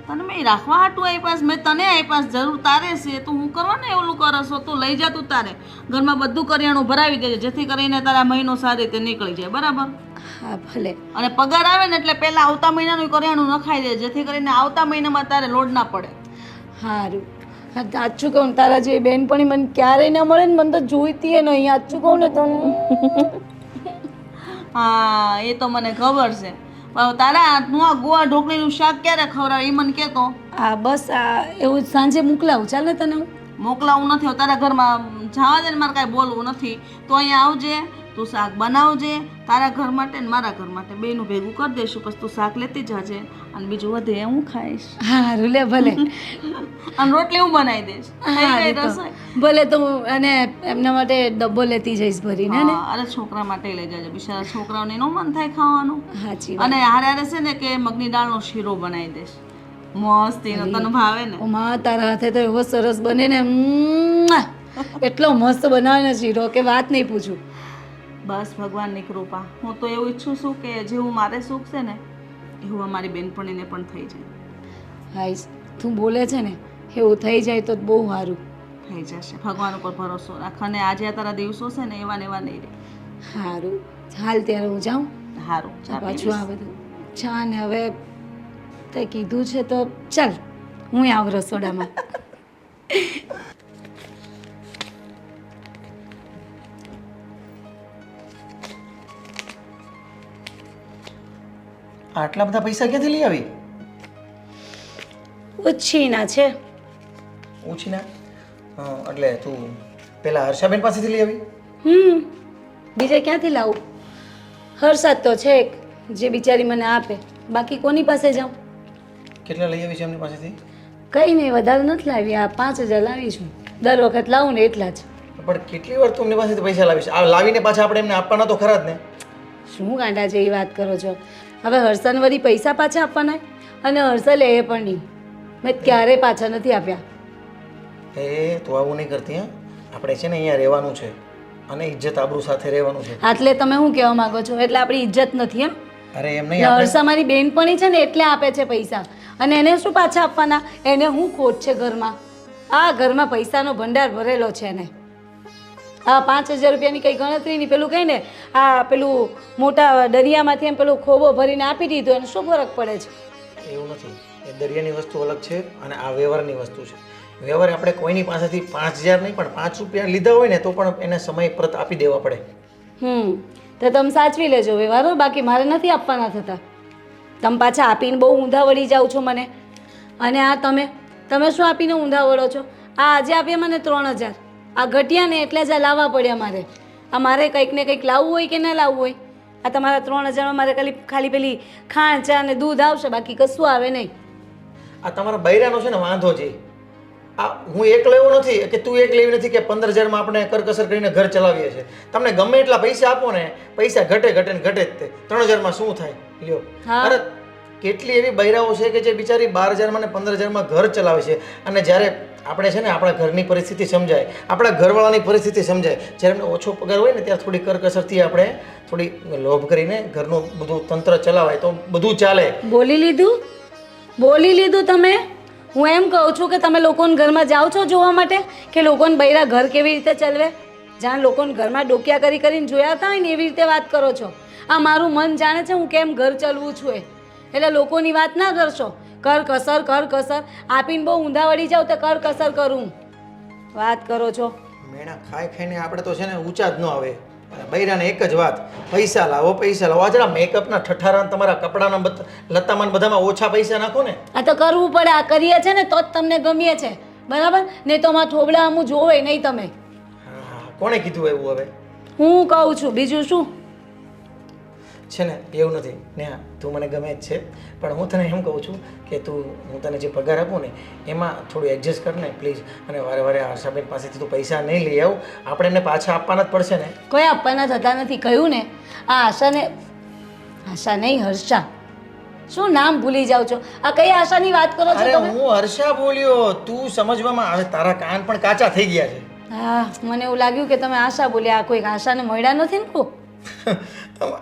તને મેં રાખવા હાટું આપ્યા, મેં તને આપ્યા, જરૂર તારે છે તું હું કરવા ને એવું કરો છો. તું લઈ જા, તું તારે ઘરમાં બધું કરિયાણું ભરાવી દેજે જેથી કરીને તારા મહિનો સારી રીતે નીકળી જાય, બરાબર? હા ભલે. અને પગાર આવે ને એટલે પહેલા આવતા મહિનાનું કરિયાણું નખાઈ દે જેથી કરીને આવતા મહિનામાં તારે લોડ ના પડે. સારું. હા સાચું કહું તારા જેવી બેનપણી મને ક્યારેય ના મળે ને મને તો જોઈતી એ નહીં. સાચું કહું ને તને. હા એ તો મને ખબર છે. પણ તારા હાથનું આ ગોવા ઢોકળીનું શાક ક્યારે ખવડાવે એ મને કહેતો. આ બસ આ એવું સાંજે મોકલાવું ચાલે તને હું? મોકલાવું નથી, તારા ઘરમાં જવા દે ને, મારે કાંઈ બોલવું નથી. તો અહીંયા આવજે, તું શાક બનાવજે તારા ઘર માટે ને મારા ઘર માટે બેનું ભેગું કરી દઈશું. પછી તું શાક લેતી જાજે અને બીજું વધે હું ખાઈશ. સારું લે ભલે. અને રોટલી હું બનાવી દઈશ. થઈ ગઈ રસોઈ. ભલે તો હું અને એમના માટે ડબ્બો લેતી જઈશ ભરીને ને. હા, અરે છોકરા માટે લઈ જાજે, બિચારા છોકરાઓને નો મન થાય ખાવાનું. સાચી વાત. અને હારે હારે છે ને કે મગની દાળનો શીરો બનાવી દઈશ મસ્ત, એનો તને ભાવે ને? ઓમાં તારા હાથે તો એવો સરસ બને ને એટલો મસ્ત બનાવે ને શીરો કે વાત નહીં પૂછું. બસ ભગવાનની કૃપા. હું તો એવું ઈચ્છું છું કે જેવું મારે સુખ છે ને એવું અમારી બેનપણીને પણ થઈ જાય. હાઈશ તું બોલે છે ને એવું થઈ જાય તો બહુ સારું. થઈ જશે, ભગવાન ઉપર ભરોસો રાખ. અને આજે આ તારા દિવસો છે ને એવા ને એવા નહીં રહે. સારું ચાલ ત્યારે હું જાઉં. સારું, ચા પી પાછું આ લઈશ. બધું ચા ને હવે તે કીધું છે તો ચાલ હું આવું રસોડામાં. આટલા બધા પૈસા ક્યાંથી લઈ આવી? ઉછીના છે. ઓછી ના એટલે તું પેલા હર્ષાબેન પાસેથી લઈ આવી? બીજે ક્યાંથી લાવું? હર્ષાદ તો છે એક જે બિચારી મને આપે, બાકી કોની પાસે જાઉં? કેટલા લઈ આવી છે એમની પાસેથી? કંઈ નહીં વધારે નથી લાવી. આ 5,000 લાવી છું. દર વખત લાવું ને એટલા જ. પણ કેટલી વાર તું એમની પાસેથી પૈસા લાવીશ? આ લાવીને પાછા આપણે એમને આપવાના તો ખરા જ ને. શું ગાંડા જેવી વાત કરો છો? હવે હર્ષાને વળી પૈસા પાછા આપવાના અને હર્ષા લે એ પણ નહીં. મેં ક્યારેય પાછા નથી આપ્યા. એ તું આવું નહીં કરતી. હા, આપણે છે ને અહીંયા રહેવાનું છે અને ઇજ્જત આબરૂ સાથે રહેવાનું છે. એટલે તમે શું કહેવા માંગો છો? એટલે આપણી ઇજ્જત નથી એમ? અરે એમ નહીં, આપણે હર્ષા મારી બેનપણી છે ને એટલે આપે છે પૈસા, અને એને શું પાછા આપવાના? એને શું ખોટ છે ઘરમાં? આ ઘરમાં પૈસાનો ભંડાર ભરેલો છે એને. આ 5,000 રૂપિયાની કંઈ ગણતરી નહીં. પેલું કહી ને આ પેલું મોટા દરિયામાંથી એમ પેલું ખોબો ભરીને આપી દીધો, એને શું ફરક પડે છે? એવું નથી. એ દરિયાની વસ્તુ અલગ છે અને આ વ્યવહારની વસ્તુ છે. વ્યવહાર આપણે કોઈની પાસેથી 5,000 નહીં પણ 5 રૂપિયા લીધા હોય ને તો પણ એને સમય પરત આપી દેવા પડે. તો તમે સાચવી લેજો વ્યવહારો, બાકી મારે નથી આપવાના થતા. તમે પાછા આપીને બહુ ઊંધા વળી જાઓ છો મને. અને આ તમે શું આપીને ઊંધા વળો છો? આ આજે આપ્યા મને 3,000. આ ઘટ્યા ને એટલે જ આ લાવવા પડ્યા મારે. આ મારે કંઈક ને કંઈક લાવવું હોય કે ના લાવવું હોય. આ તમારા 3,000માં મારે ખાલી પેલી ખાંડ ચા ને દૂધ આવશે, બાકી કશું આવે નહીં. આ તમારા બૈરાનો છે ને વાંધો છે. આ હું એકલો એવો નથી કે તું એક લેવી નથી કે 15,000માં આપણે કરકસર કરીને ઘર ચલાવીએ છીએ. તમને ગમે એટલા પૈસા આપો ને પૈસા ઘટે ને ઘટે જ તે. 3,000માં શું થાય લ્યો? અરે કેટલી એવી બૈરાઓ છે કે જે બિચારી 12,000માં ને 15,000માં ઘર ચલાવે છે. અને જ્યારે આપણે છે ને આપણા ઘરની પરિસ્થિતિ સમજાય, આપણા ઘરવાળાની પરિસ્થિતિ સમજાય, જ્યારે એમને ઓછો પગાર હોય ને ત્યારે થોડી કરકસરથી આપણે થોડી લોભ કરીને ઘરનું બધું તંત્ર ચલાવાય તો બધું ચાલે. બોલી લીધું? બોલી લીધું તમે. હું એમ કહું છું કે તમે લોકોને ઘરમાં જાઓ છો જોવા માટે કે લોકોને બૈરા ઘર કેવી રીતે ચલવે? જ્યાં લોકોને ઘરમાં ડોક્યા કરી કરીને જોયા હતા હોય ને એવી રીતે વાત કરો છો. આ મારું મન જાણે છે હું કેમ ઘર ચલવું છું એ. એટલે લોકોની વાત ના કરશો. કર કસર આપીને બહુ ઊંધા વળી જાવ તો કર કસર કરું વાત કરો છો. મેણા ખાઈ ખાઈને આપણે તો છે ને ઊંચા જ ન આવે. અને બૈરાને એક જ વાત, પૈસા લાવો. આ જરા મેકઅપના ઠઠારા ને તમારા કપડાના લતામાં બધામાં ઓછા પૈસા નાખો ને. આ તો કરવું પડે. આ કરીએ છે ને તો જ તમને ગમીએ છે, બરાબર ને? તો માં થોબડા અમું જોવે નહીં તમે. હા, કોણે કીધું એવું? હવે હું કહું છું બીજું શું. છે ને એવું નથી નેહા, તું મને ગમે જ છે, પણ હું તને એમ કહું છું કે હું તને જે પગાર આપું ને એમાં થોડું એડજસ્ટ કર ને પ્લીઝ. અને વારે વારે હર્ષાબેન પાસેથી તું પૈસા નહીં લઈ આવ. આપણે એમને પાછા આપવાના જ પડશે ને. કોઈ આપવાના થતા નથી કહ્યું ને. આ આશા નહીં હર્ષા. શું નામ ભૂલી જાવ છો? આ કઈ આશાની વાત કરો છો અરે તમે? હું હર્ષા બોલ્યો, તું સમજવામાં આવે. તારા કાન પણ કાચા થઈ ગયા છે. હા, મને એવું લાગ્યું કે તમે આશા બોલ્યા. આ કોઈ આશાને મળ્યા નથી ને કો.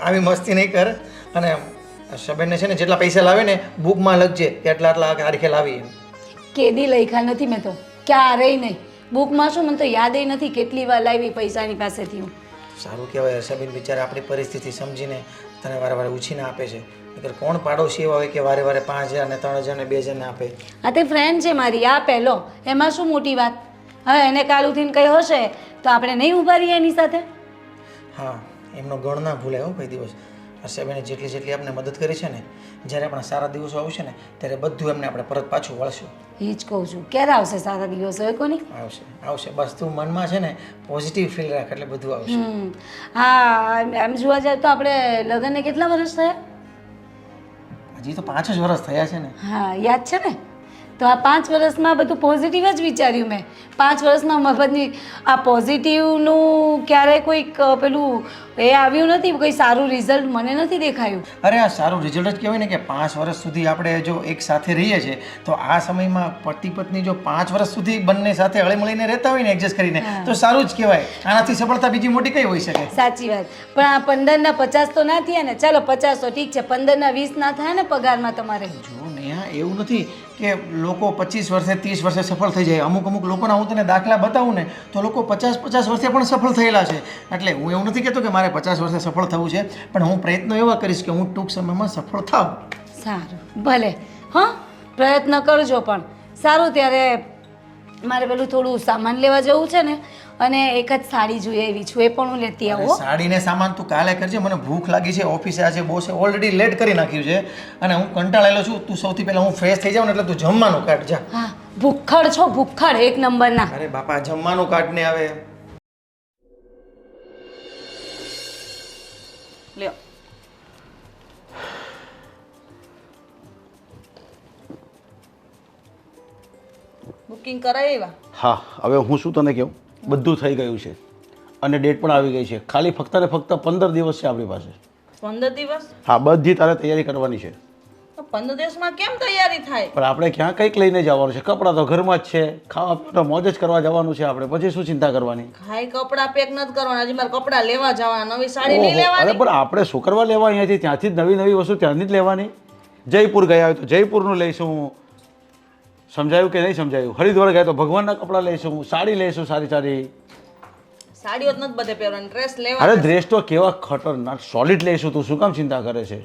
આવી મસ્તી નહીં કર. અને હર્ષાબેનને છે ને જેટલા પૈસા લાવે ને બુકમાં લખજે કે આટલા તારીખે લાવી એમ. કેદી લખ્યા નથી મેં તો, ક્યારેય નહીં. બુકમાં શું, મને તો યાદેય નથી કેટલી વાર લાવી પૈસાની પાસેથી હું. સારું કહેવાય હર્ષાબેન બિચારા આપણી પરિસ્થિતિ સમજીને તને વારે વારે ઉછીને આપે છે. નહીંતર કોણ પાડોશી એવા હોય કે વારે વારે 5,000 ને 3,000 ને 2,000 ને આપે. આ તે ફ્રેન્ડ છે મારી, આ પહેલો. એમાં શું મોટી વાત? હવે એને કાલ ઉઠીને કંઈ હશે તો આપણે નહીં ઊભા રહીએ એની સાથે? હા, એમનો ગણ ના ભૂલાય હો કોઈ દિવસ. હર્ષાબેને જેટલી આપણે મદદ કરી છે ને, જ્યારે આપણા સારા દિવસો આવશે ને ત્યારે બધું એમને આપણે પરત પાછું વળશું. એ જ કહું છું. ક્યારે આવશે સારા દિવસો? એ કોની આવશે. બસ તું મનમાં છે ને પોઝિટિવ ફીલ રાખ એટલે બધું આવશે. હા, એમ જોવા જાય તો આપણે લગ્નને કેટલા વર્ષ થયા? હજી તો 5 જ વર્ષ થયા છે ને. હા, યાદ છે ને? તો આ 5 વર્ષમાં બધું પોઝિટિવ જ વિચાર્યું મેં. 5 વર્ષમાં મફતની આ પોઝિટિવનું ક્યારેય કોઈક પેલું એ આવ્યું નથી, કોઈ સારું રિઝલ્ટ મને નથી દેખાયું. અરે આ સારું રિઝલ્ટ જ કહેવાય ને કે 5 વર્ષ સુધી આપણે જો એક સાથે રહીએ છીએ તો આ સમયમાં પતિ પત્ની જો 5 વર્ષ સુધી બંને સાથે હળીમળીને રહેતા હોય ને એડજસ્ટ કરીને તો સારું જ કહેવાય. આનાથી સફળતા બીજી મોટી કઈ હોઈ શકે? સાચી વાત. પણ આ 15ના 50 તો ના થયા ને. ચાલો 50 તો ઠીક છે, 15ના 20 ના થાય ને પગારમાં તમારે? જો નેહા, એવું નથી કે લોકો 25 વર્ષે 30 વર્ષે સફળ થઈ જાય. અમુક લોકોના હું તને દાખલા બતાવું ને તો લોકો 50 વર્ષે પણ સફળ થયેલા છે. એટલે હું એવું નથી કહેતો કે મારે 50 વર્ષે સફળ થવું છે, પણ હું પ્રયત્નો એવા કરીશ કે હું ટૂંક સમયમાં સફળ થાઉં. સારું, ભલે. હા, પ્રયત્ન કરજો. પણ સારું, ત્યારે મારે પેલું થોડું સામાન લેવા જવું છે ને, અને એક જ સાડી જોઈએ એવી છું, એ પણ હું લેતી આવું. સાડીને સામાન તું કાલે કરજે. મને ભૂખ લાગી છે. ઓફિસે આજે બોસે ઓલરેડી લેટ કરી નાખ્યું છે અને હું કંટાળેલો છું. તું સૌથી પહેલાં હું ફ્રેશ થઈ જાઉં ને એટલે તું જમવાનું કાઢ જા. હા, ભૂખડ છો, ભૂખડ એક નંબરના. અરે બાપા, જમવાનું કાઢ ને આવે. લ્યો. બુકિંગ કરાવ્યા? હા, હવે હું શું તને કહું, બધું થઈ ગયું છે અને ડેટ પણ આવી ગઈ છે. ખાલી ફક્ત ને ફક્ત 15 દિવસ છે આપણી પાસે. 15 દિવસ? હા, બધી તારે તૈયારી કરવાની છે. તો 15 દિવસમાં કેમ તૈયારી થાય? પણ આપણે ક્યાં કંઈક લઈને જવાનું છે. કપડાં તો ઘરમાં જ છે, ખાવા પીવાનું મોજ જ કરવા જવાનું છે આપણે. પછી શું ચિંતા કરવાની? ખાઈ કપડાં પેક નથી કરવાના. હજી મારે કપડાં લેવા જવાના, નવી સાડી નહીં ઓહો, લેવાની. અરે પણ આપણે શું કરવા લેવા અહીંયાથી? ત્યાંથી જ નવી વસ્તુ ત્યાંથી જ લેવાની. જયપુર ગયા હોય તો જયપુરનું લઈશું. સમજાયું કે નહીં સમજાયું? હરિદ્વાર ગયા તો ભગવાનના કપડાં લઈશું, સાડી લઈશું સારી સારી. સાડીઓ જ નથી બધે પહેરવાની, ડ્રેસ લેવા. અરે ડ્રેસ તો કેવા ખતરનાક સોલિડ લઈશું. તું શું કામ ચિંતા કરે છે?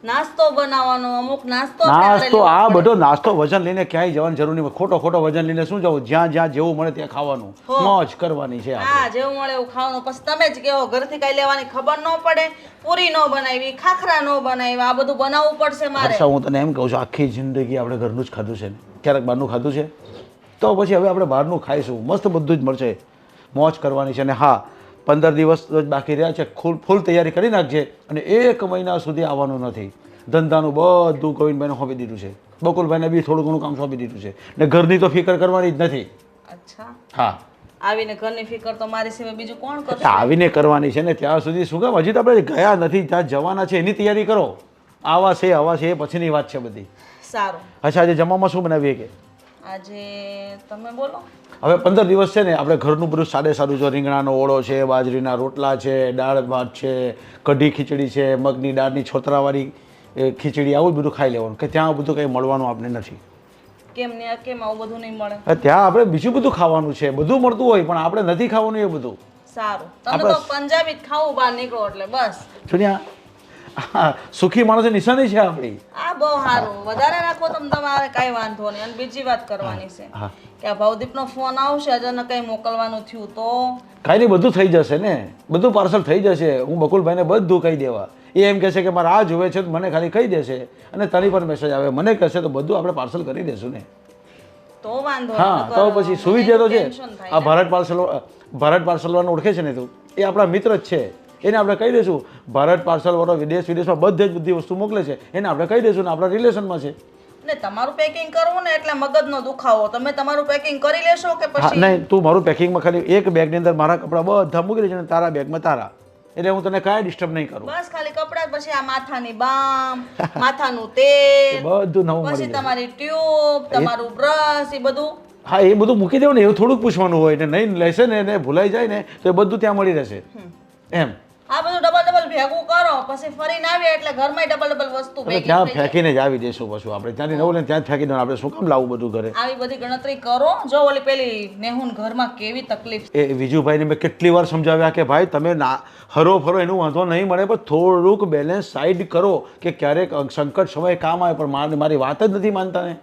નાસ્તો બનાવવાનો, અમુક નાસ્તો નાસ્તો, આ બધો નાસ્તો વજન લઈને ક્યાંય જવાની જરૂર નહીં. ખોટો વજન લઈને શું જવું? જ્યાં જેવું મળે ત્યાં ખાવાનું, મોજ કરવાની છે. હા, જેવું મળે એવું ખાવાનું. પછી તમે જ કહો ઘરથી કઈ લેવાની ખબર ન પડે, પૂરી ન બનાવી, ખાખરા ન બનાવ્યા, આ બધું બનાવવું પડશે મારે. અચ્છા, હું તને એમ કહું છું, આખી જિંદગી આપણે ઘરનું જ ખાધું છે ને, ક્યારેક બહારનું ખાધું છે? તો પછી હવે આપણે બહારનું ખાઈશું. મસ્ત બધું જ મળશે, મોજ કરવાની છે. અને હા, 15 દિવસ જ બાકી રહ્યા છે. ફૂલ તૈયારી કરી નાખજે. અને 1 મહિના સુધી આવવાનું નથી. ધંધાનું બધું ગોવિંદભાઈને સોંપી દીધું છે. બકુલભાઈને બી થોડું ઘણું કામ સોંપી દીધું છે. ને ઘરની તો ફિકર કરવાની જ નથી. અચ્છા, હા, આવીને ઘરની ફિકર તો મારી સિવાય બીજું કોણ કરશે? આવીને કરવાની છે ને. ત્યાં સુધી શું કામ? હજી તો આપણે ગયા નથી, ત્યાં જવાના છે, એની તૈયારી કરો. આવા છે એ પછીની વાત છે બધી. સારું. અચ્છા, આજે જમવામાં શું બનાવીએ કે? આજે તમે બોલો. હવે 15 દિવસ છે ને, આપણે ઘરનું બધું સારું જો રીંગણાનો ઓળો છે, બાજરીના રોટલા છે, દાળ ભાત છે, કઢી ખીચડી છે, મગની દાળની છોતરાવાળી એ ખીચડી આવું જ બધું ખાઈ લેવાનું કે ત્યાં બધું કંઈ મળવાનું આપણે નથી. કેમ આવું બધું નહીં મળે? ત્યાં આપણે બીજું બધું ખાવાનું છે, બધું મળતું હોય પણ આપણે નથી ખાવાનું એ બધું. સારું, તમે તો પંજાબી જ ખાવું બહાર નીકળો એટલે બસ. સુનિયા, સુખી માણસની નિશાની છે આપણી. આ બહુ સારું, વધારે રાખો તમે, તમારે કાંઈ વાંધો નહીં. અને બીજી વાત કરવાની છે કે આ ભવદીપનો ફોન આવશે અચાનક કંઈ મોકલવાનું થયું તો કાંઈ નહીં, બધું થઈ જશે ને, બધું પાર્સલ થઈ જશે. હું બકુલભાઈને બધું કહી દેવા. એ એમ કહેશે કે મારે આ જોવે છે તો મને ખાલી કહી દેશે અને તારી પર મેસેજ આવે મને કહેશે તો બધું આપણે પાર્સલ કરી દેશું ને. તો વાંધો હા, તો પછી સુવિધા તો છે. આ ભારત પાર્સલવાળાને ઓળખે છે ને તું, એ આપણા મિત્ર જ છે. એને આપણે કહી દઈશું ભારત પાર્સલવાળો વિદેશમાં બધે જ બધી વસ્તુ મોકલે છે, એને આપણે કહી દઈશું ને આપણા રિલેશનમાં છે. ને તમારું પેકિંગ કરવું ને એટલે મગજનો દુખાવો. તમે તમારું પેકિંગ કરી લેશો કે હા, પછી? નહીં, તું મારું પેકિંગમાં ખાલી એક બેગની અંદર મારા કપડાં બધા મૂકી દેજે ને તારા બેગમાં તારા, એટલે હું તને કાંઈ ડિસ્ટર્બ નહીં કરું. બસ ખાલી કપડાં, પછી આ માથાની બામ, માથાનું તેલ, બધું નવું પછી મળી જાય. તમારી ટ્યુબ, તમારું બ્રશ, એ બધું. હા, એ બધું મૂકી દેવું ને, એવું થોડુંક પૂછવાનું હોય ને, નહીં લેશે ને એને ભૂલાઈ જાય ને તો એ બધું ત્યાં મળી રહેશે એમ. આ બધું ડબલ ભેગું કરો, પછી ફરીને આવીએ એટલે ઘરમાં ડબલ વસ્તુ એટલે ભેગી ત્યાં થઈ જાય. ફેંકીને જ આવી જઈશું પછી આપણે, ત્યાંથી નવું લઈને ત્યાં જ ફેંકી દેવાનું. આપણે શું કામ લાવવું બધું ઘરે? આવી બધી ગણતરી કરો. જો ઓલી પેલી નેહુન ઘરમાં કેવી તકલીફ. એ વિજુભાઈને મેં કેટલી વાર સમજાવ્યા કે ભાઈ તમે ના હરો ફરો એનું વાંધો નહીં મળે, પણ થોડુંક બેલેન્સ સાઈડ કરો કે ક્યારેક સંકટ સમયે કામ આવે. પણ મારી વાત જ નથી માનતા ને.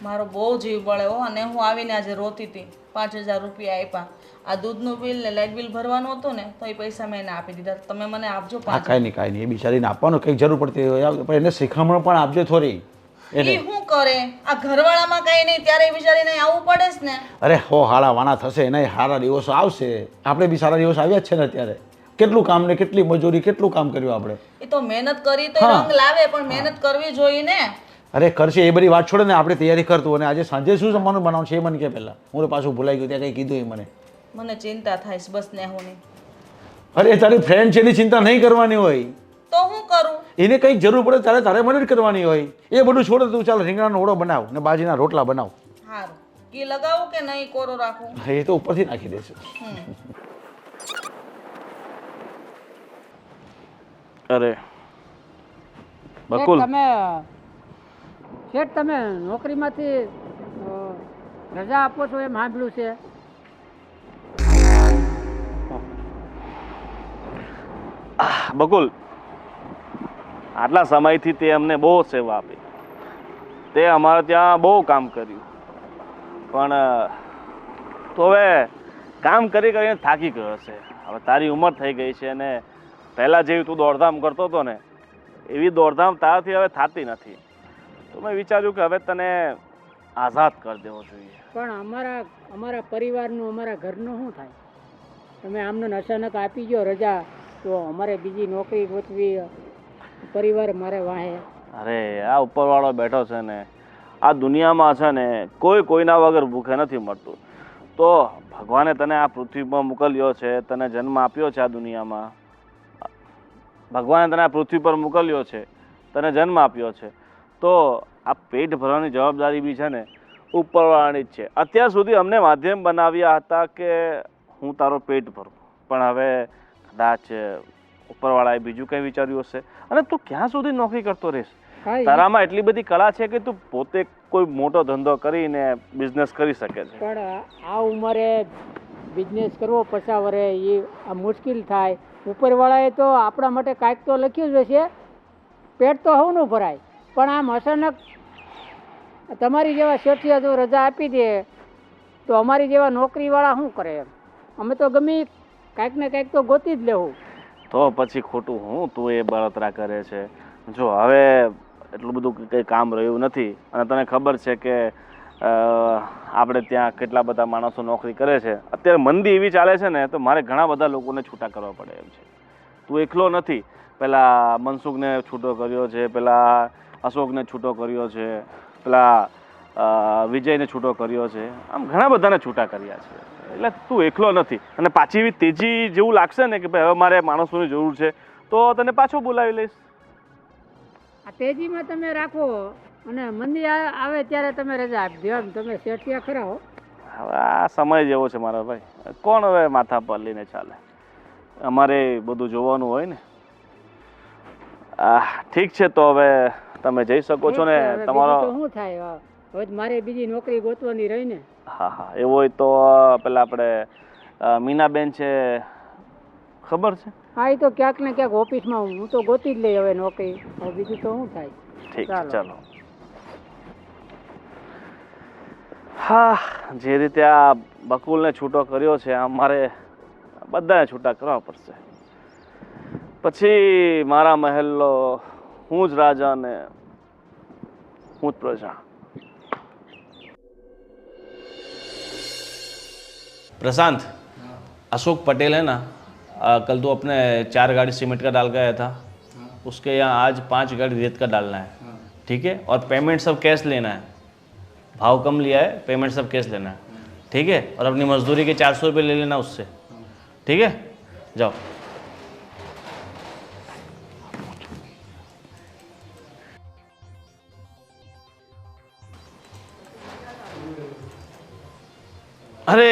મારો બહુ જીવ બળે હો. અને હું આવીને આજે રોતી હતી. 5000 રૂપિયા આપ્યા. આ દૂધનું બિલ ને લાઇટ બિલ ભરવાનું હતું ને તો એ પૈસા મેં એને આપી દીધા. તમે મને આપજો હા, કાંઈ નહીં, એ બિચારીને આપવાનું કંઈક જરૂર પડતી હોય પણ એને શીખમણ પણ આપજો થોડી. એ શું કરે? આ ઘરવાળામાં કઈ નહીં ત્યારે બિચારીને આવવું પડે જ ને. અરે હો હાળા વાણા થશે, એના સારા દિવસો આવશે. આપણે બી સારા દિવસ આવ્યા જ છે ને અત્યારે. કેટલું કામ ને કેટલી મજૂરી, કેટલું કામ કર્યું આપણે. એ તો મહેનત કરી તો રંગ લાવે, પણ મહેનત કરવી જોઈએ ને. અરે કરશે, એ બધી વાત છોડે ને, આપણે તૈયારી કરતું. અને આજે સાંજે શું જમવાનું બનાવવાનું છે એ મને કે પહેલાં. હું તો પાછું ભૂલાઈ ગયું, ત્યાં કંઈ કીધું એ મને. મને ચિંતા થાય છે બસ નેહુની. અરે તારી ફ્રેન્ડ છે એની ચિંતા નહીં કરવાની હોય. તો હું કરું? એને કંઈક જરૂર પડે ત્યારે તારે મદદ કરવાની હોય. એ બધું છોડે તું ચાલ રીંગણાનો ઓળો બનાવ ને બાજીના રોટલા બનાવ. સારું, ઘી લગાવું કે નહીં કોરો રાખું? એ તો ઉપરથી નાખી દેશું. અરે બકુલ, તમે નોકરીમાંથી રજા આપો છો એમ સાંભળ્યું છે. બકુલ, આટલા સમયથી તે અમને બહુ સેવા આપી, તે અમારે ત્યાં બહુ કામ કર્યું, પણ તો હવે કામ કરી કરીને થાકી ગયો છે. હવે તારી ઉંમર થઈ ગઈ છે અને પહેલાં જેવી તું દોડધામ કરતો હતો ને એવી દોડધામ તારાથી હવે થતી નથી. તો મેં વિચાર્યું કે હવે તને આઝાદ કરી દેવો જોઈએ. પણ અમારા પરિવારનું, અમારા ઘરનું શું થાય? તમે આમને અચાનક આપી ગયો રજા તો અમારે બીજી નોકરી ગોતવી, પરિવાર મારે વાહે. અરે આ ઉપરવાળો બેઠો છે ને, આ દુનિયામાં છે ને કોઈ કોઈના વગર ભૂખે નથી મળતું. તો ભગવાને તને આ પૃથ્વી પર મોકલ્યો છે, તને જન્મ આપ્યો છે આ દુનિયામાં. ભગવાને તને આ પૃથ્વી પર મોકલ્યો છે, તને જન્મ આપ્યો છે, તો આ પેટ ભરવાની જવાબદારી બી છે ને ઉપરવાળાની જ છે. અત્યાર સુધી અમને માધ્યમ બનાવ્યા હતા કે હું તારો પેટ ભરું, પણ હવે કદાચ ઉપરવાળાએ બીજું કંઈ વિચાર્યું હશે. અને તું ક્યાં સુધી નોકરી કરતો રહીશ? તારામાં એટલી બધી કળા છે કે તું પોતે કોઈ મોટો ધંધો કરીને બિઝનેસ કરી શકે છે. પણ આ ઉંમરે બિઝનેસ કરવો 50 વર્ષે એ આ મુશ્કેલ થાય. ઉપરવાળાએ તો આપણા માટે કાંઈક તો લખ્યું જ હશે. પેટ તો હવનું ભરાય, પણ આમ અચાનક તમારી જેવા શેઠિયા જો રજા આપી દે તો અમારી જેવા નોકરીવાળા શું કરે? એમ અમે તો ગમે કાંઈક ને કાંઈક તો ગોતી જ લેવું. તો પછી ખોટું હું તું એ બળતરા કરે છે? જો હવે એટલું બધું કંઈ કામ રહ્યું નથી અને તને ખબર છે કે આપણે ત્યાં કેટલા બધા માણસો નોકરી કરે છે. અત્યારે મંદી એવી ચાલે છે ને તો મારે ઘણા બધા લોકોને છૂટા કરવા પડે એમ છે. તું એકલો નથી. પેલા મનસુખને છૂટો કર્યો છે, પેલા અશોકને છૂટો કર્યો છે, પેલા વિજયને છૂટો કર્યો છે, આમ ઘણા બધાને છૂટા કર્યા છે. એટલે તું એકલો નથી. અને પાછી એવી તેજી જેવું લાગશે ને કે ભાઈ હવે મારે માણસોની જરૂર છે તો તને પાછો બોલાવી લઈશ. આ તેજીમાં તમે રાખો અને મંદી આવે ત્યારે તમે રજા આપી દો. એમ તમે શેઠિયા ખરા હો. હવે આ સમય જેવો છે મારા ભાઈ, કોણ હવે માથા પર લઈને ચાલે? અમારે બધું જોવાનું હોય ને. ઠીક છે તો હવે તમે જઈ શકો છો ને હવે તમારો બીજું તો શું થાય હવે મારે બીજી નોકરી ગોતવાની રહી ને. હા હા એવું હોય તો પેલા આપણે મીનાબેન છે ખબર છે? હા એ તો ક્યાંક ને ક્યાંક ઓફિસમાં હું તો ગોતી જ લઈ હવે નોકરી. હવે બીજું તો શું થાય. ઠીક છે ચાલો. ચાલો. હા જે રીતે આ બકુલને છૂટો કર્યો છે આમ મારે બધાને છૂટા કરવા પડશે. પછી મારા મહેલનો હું જ રાજા ને હું જ પ્રજા. प्रशांत अशोक पटेल है ना कल तो अपने 4 गाड़ी सीमेंट का डाल गया था उसके यहाँ आज 5 गाड़ी रेत का डालना है ठीक है और पेमेंट सब कैश लेना है भाव कम लिया है पेमेंट सब कैश लेना है ठीक है और अपनी मजदूरी के 400 रुपये ले लेना उससे ठीक है जाओ. अरे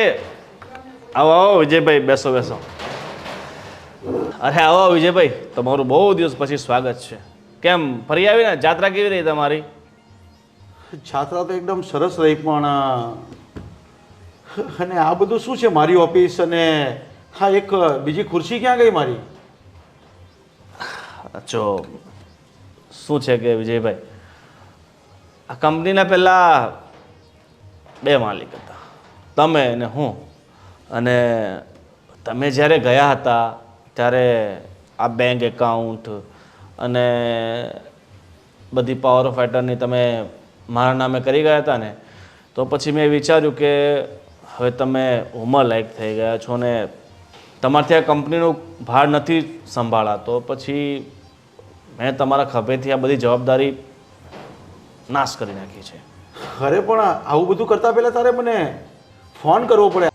આવો આવો વિજયભાઈ બેસો બેસો. અરે આવો આવો વિજયભાઈ તમારું બહુ દિવસ પછી સ્વાગત છે. કેમ ફરી આવી ને જાત્રા કેવી રહી તમારી? છાત્રા તો એકદમ સરસ રહી પણ અને આ બધું શું છે મારી ઓફિસ અને હા એક બીજી ખુરશી ક્યાં ગઈ મારી? જો શું છે કે વિજયભાઈ આ કંપનીના પહેલા 2 માલિક હતા તમે અને હું. અને તમે જ્યારે ગયા હતા ત્યારે આ બેંક એકાઉન્ટ અને બધી પાવર ઓફ એટર્ની તમે મારા નામે કરી ગયા હતા ને તો પછી મેં વિચાર્યું કે હવે તમે ઉંમરલાયક થઈ ગયા છો ને તમારથી આ કંપનીનું ભાર નથી સંભાળાતો પછી મેં તમારા ખભેથી આ બધી જવાબદારી નાશ કરી નાખી છે. અરે પણ આવું બધું કરતા પહેલાં તારે મને ફોન કરવો પડે.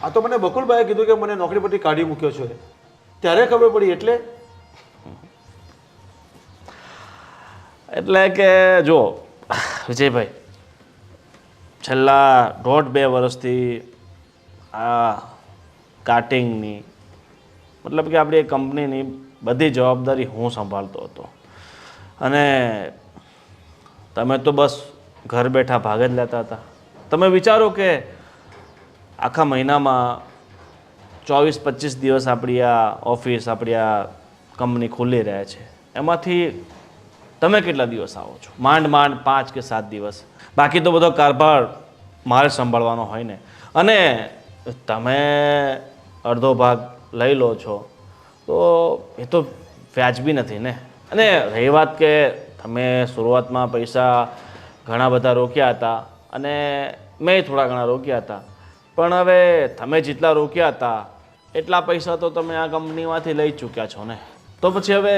આ તો મને બકુલભાઈએ કીધું કે મને નોકરી પરથી કાઢી મૂક્યો છે ત્યારે ખબર પડી એટલે કે જો વિજયભાઈ છેલ્લા 1.5-2 વર્ષથી આ કાર્ટિંગની મતલબ કે આપણી કંપનીની બધી જવાબદારી હું સંભાળતો હતો અને તમે તો બસ ઘર બેઠા ભાગ જ લેતા હતા. તમે વિચારો કે આખા મહિનામાં 24-25 દિવસ આપણી આ ઓફિસ આપણી આ કંપની ખુલ્લી રહે છે એમાંથી તમે કેટલા દિવસ આવો છો? માંડ 5 કે 7 દિવસ. બાકી તો બધો કારભાર મારે સંભાળવાનો હોય ને અને તમે અડધો ભાગ લઈ લો છો તો એ તો વ્યાજબી નથી ને. અને રહી વાત કે તમે શરૂઆતમાં પૈસા ઘણા બધા રોક્યા હતા અને મેં થોડા ઘણા રોક્યા હતા પણ હવે તમે જેટલા રોક્યા હતા એટલા પૈસા તો તમે આ કંપનીમાંથી લઈ ચૂક્યા છો ને તો પછી હવે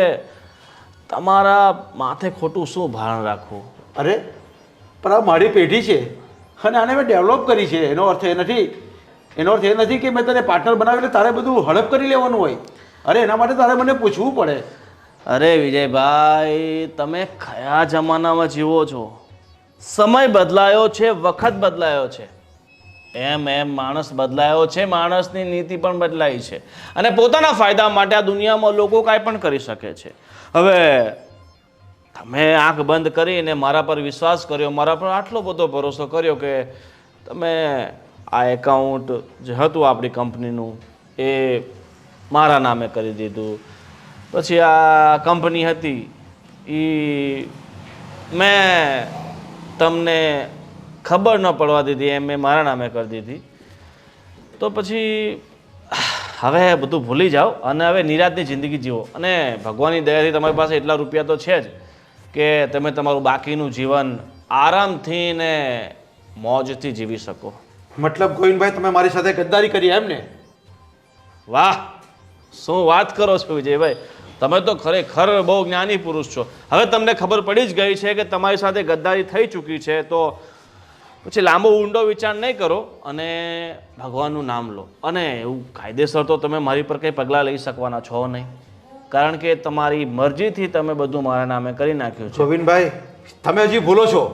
તમારા માથે ખોટું શું ભારણ રાખવું? અરે પણ આ મારી પેઢી છે અને આને મેં ડેવલપ કરી છે એનો અર્થ એ નથી કે મેં તને પાર્ટનર બનાવ્યું એટલે તારે બધું હડપ કરી લેવાનું હોય. અરે એના માટે તારે મને પૂછવું પડે. અરે વિજયભાઈ તમે કયા જમાનામાં જીવો છો? સમય બદલાયો છે, વખત બદલાયો છે, એમ માણસ બદલાયો છે, માણસની નીતિ પણ બદલાઈ છે અને પોતાના ફાયદા માટે આ દુનિયામાં લોકો કાંઈ પણ કરી શકે છે. હવે તમે આંખ બંધ કરીને મારા પર વિશ્વાસ કર્યો, મારા પર આટલો બધો ભરોસો કર્યો કે તમે આ એકાઉન્ટ જે હતું આપણી કંપનીનું એ મારા નામે કરી દીધું. પછી આ કંપની હતી એ મેં તમને ખબર ન પડવા દીધી એમ મેં મારા નામે કરી દીધી. તો પછી હવે બધું ભૂલી જાઓ અને હવે નિરાંતની જિંદગી જીવો અને ભગવાનની દયાથી તમારી પાસે એટલા રૂપિયા તો છે જ કે તમે તમારું બાકીનું જીવન આરામથી ને મોજથી જીવી શકો. મતલબ ગોવિંદભાઈ તમે મારી સાથે ગદ્દારી કરી એમ ને? વાહ શું વાત કરો છો વિજયભાઈ, તમે તો ખરેખર બહુ જ્ઞાની પુરુષ છો. હવે તમને ખબર પડી જ ગઈ છે કે તમારી સાથે ગદ્દારી થઈ ચૂકી છે તો પછી લાંબો ઊંડો વિચાર નહીં કરો અને ભગવાનનું નામ લો. અને એવું કાયદેસર તો તમે મારી પર કંઈ પગલાં લઈ શકવાના છો નહીં કારણ કે તમારી મરજીથી તમે બધું મારા નામે કરી નાખ્યું છે. ગોવિંદભાઈ તમે હજી ભૂલો છો.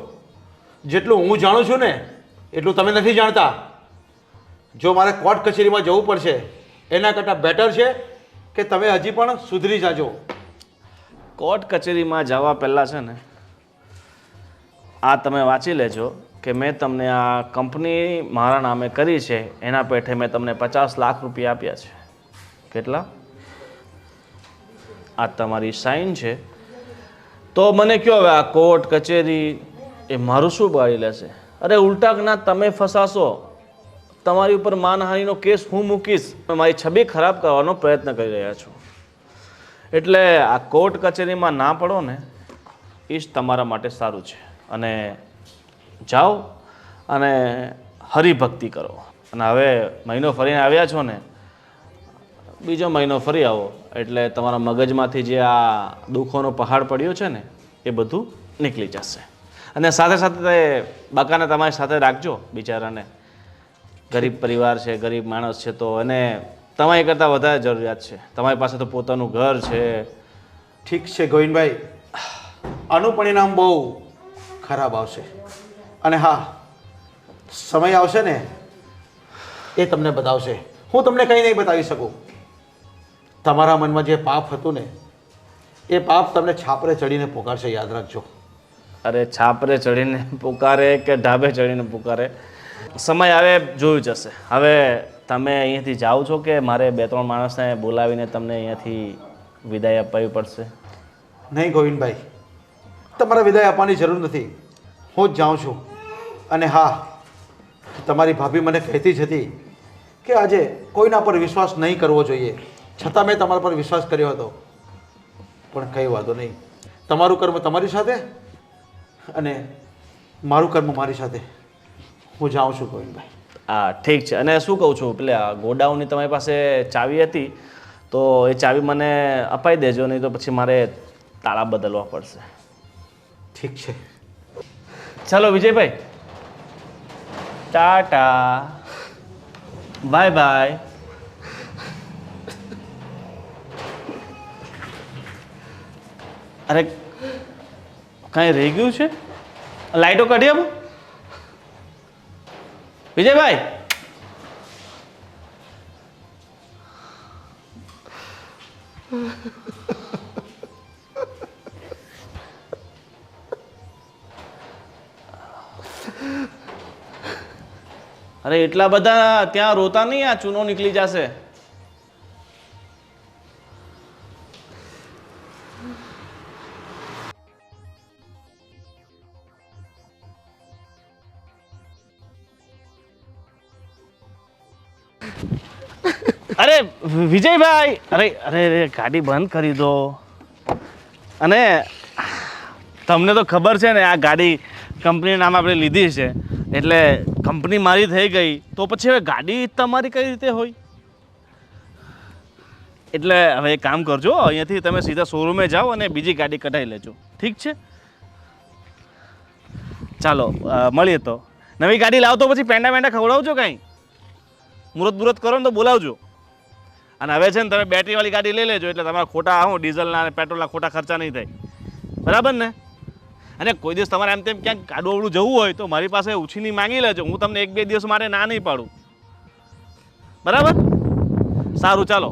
જેટલું હું જાણું છું ને એટલું તમે નથી જાણતા. જો મારે કોર્ટ કચેરીમાં જવું પડશે એના કરતાં બેટર છે કે તમે હજી પણ સુધરી જાજો. કોર્ટ કચેરીમાં જવા પહેલાં છે ને આ તમે વાંચી લેજો કે મેં તમને આ કંપની મારા નામે કરી છે એના પેઠે મેં તમને 50 લાખ રૂપિયા આપ્યા છે. કેટલા? આ તમારી સાઇન છે. તો મને કહો હવે આ કોર્ટ કચેરી એ મારું શું બાળી લેશે? અરે ઉલટાના તમે ફસાશો, તમારી ઉપર માનહાનિનો કેસ હું મૂકીશ, મારી છબી ખરાબ કરવાનો પ્રયત્ન કરી રહ્યા છો. એટલે આ કોર્ટ કચેરીમાં ના પડો ને એ જ તમારા માટે સારું છે. અને જાઓ અને હરિભક્તિ કરો. અને હવે મહિનો ફરીને આવ્યા છો ને, બીજો મહિનો ફરી આવો એટલે તમારા મગજમાંથી જે આ દુઃખોનો પહાડ પડ્યો છે ને એ બધું નીકળી જશે. અને સાથે સાથે બકાને તમારી સાથે રાખજો. બિચારાને ગરીબ પરિવાર છે, ગરીબ માણસ છે, તો એને તમારી કરતાં વધારે જરૂરિયાત છે. તમારી પાસે તો પોતાનું ઘર છે. ઠીક છે ગોવિંદભાઈ, આનું પરિણામ બહુ ખરાબ આવશે. અને હા, સમય આવશે ને એ તમને બતાવશે. હું તમને કંઈ નહીં બતાવી શકું. તમારા મનમાં જે પાપ હતું ને એ પાપ તમને છાપરે ચડીને પોકારશે, યાદ રાખજો. અરે છાપરે ચડીને પુકારે કે ઢાબે ચડીને પુકારે, સમય આવે જોયું જશે. હવે તમે અહીંયાથી જાઓ છો કે મારે 2-3 માણસને બોલાવીને તમને અહીંયાથી વિદાય અપાવી પડશે? નહીં ગોવિંદભાઈ, તમારે વિદાય આપવાની જરૂર નથી. હું જ જાઉં છું. અને હા, તમારી ભાભી મને કહેતી જ હતી કે આજે કોઈના પર વિશ્વાસ નહીં કરવો જોઈએ, છતાં મેં તમારા પર વિશ્વાસ કર્યો હતો. પણ કંઈ વાંધો નહીં, તમારું કર્મ તમારી સાથે અને મારું કર્મ મારી સાથે. હું જાઉં છું ગોવિંદભાઈ. હા ઠીક છે. અને શું કહું છું, પેલા ગોડાઉનની તમારી પાસે ચાવી હતી તો એ ચાવી મને અપાઈ દેજો, નહીં તો પછી મારે તાળા બદલવા પડશે. ઠીક છે. ચાલો વિજયભાઈ, ટાટા, બાય બાય. અરે કાંઈ રહી ગયું છે? લાઈટો કાઢી આપો વિજયભાઈ. અરે એટલા બધા ત્યાં રોતા નહીં, આ ચૂનો નીકળી જશે. અરે વિજયભાઈ, અરે અરે અરે ગાડી બંધ કરી દો. અને તમને તો ખબર છે ને આ ગાડી કંપનીનું નામ આપણે લીધી છે એટલે કંપની મારી થઈ ગઈ તો પછી હવે ગાડી તમારી કઈ રીતે હોય? એટલે હવે એક કામ કરજો, અહીંયાથી તમે સીધા શોરૂમે જાઓ અને બીજી ગાડી કઢાવી લેજો. ઠીક છે? ચાલો મળીએ. તો નવી ગાડી લાવો તો પછી પેંડા પેંડા ખવડાવજો, કાંઈ મુહૂર્ત કરો ને તો બોલાવજો. અને હવે છે ને તમે બેટરીવાળી ગાડી લઈ લેજો એટલે તમારા ખોટા ડીઝલના અને પેટ્રોલના ખોટા ખર્ચા નહીં થાય. બરાબર ને? અને કોઈ દિવસ તમારે એમ તેમ ક્યાંક ગાડું જવું હોય તો મારી પાસે ઉછીની માંગી લેજો. હું તમને 1-2 દિવસ માટે ના નહીં પાડું. બરાબર? સારું, ચાલો.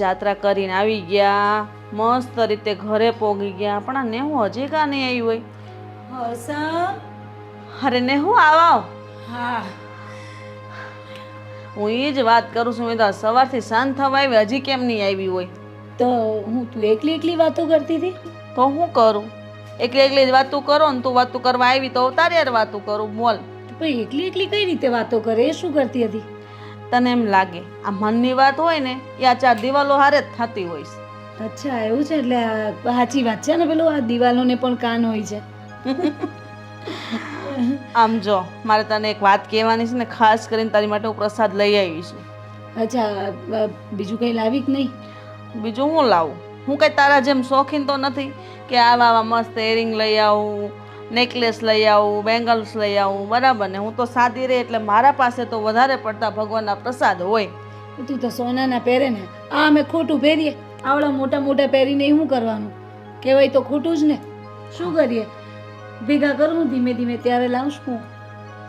જાત્રા કરીને આવી ગયા, મસ્ત રીતે ઘરે પોગી ગયા, પણ આ નેહુ હજી કાં નહીં આવી હોય. હર્ષા, અરે નેહુ આવ. હા હું એ જ વાત કરું છું. મેં તો સવારથી સાંજ થવા આવી, હજી કેમ નહીં આવી હોય? તો હું તું એકલી એકલી વાતો કરતી હતી? તો હું કરું? એકલી એકલી જ વાતું કરો ને. તું વાતું કરવા આવી તો તારી યાર વાતું કરું. બોલ. પણ એકલી એકલી કઈ રીતે વાતો કરે? એ શું કરતી હતી? તને એમ લાગે આ મનની વાત હોય ને એ આ 4 દિવાલો હારે જ થતી હોય છે. અચ્છા એવું છે? એટલે સાચી વાત છે ને, પેલું આ દિવાલોને પણ કાન હોય છે. આમ જો, મારે તને એક વાત કહેવાની છે ને, ખાસ કરીને તારી માટે હું પ્રસાદ લઈ આવી છું. અચ્છા, બીજું કંઈ લાવી કે નહીં? બીજું હું લાવું? હું કંઈ તારા જેમ શોખીન તો નથી કે આવા આવા મસ્ત એરિંગ લઈ આવું, નેકલેસ લઈ આવું, બેંગલ્સ લઈ આવું. બરાબર ને? હું તો સાદી રહી એટલે મારા પાસે તો વધારે પડતા ભગવાનના પ્રસાદ હોય. તું તો સોનાના પહેરે ને, આ અમે ખોટું પહેરીએ. આવડા મોટા મોટા પહેરીને શું કરવાનું? કહેવાય તો ખોટું જ ને. શું કરીએ? ભેગા કરું ધીમે ધીમે, ત્યારે લાવશું.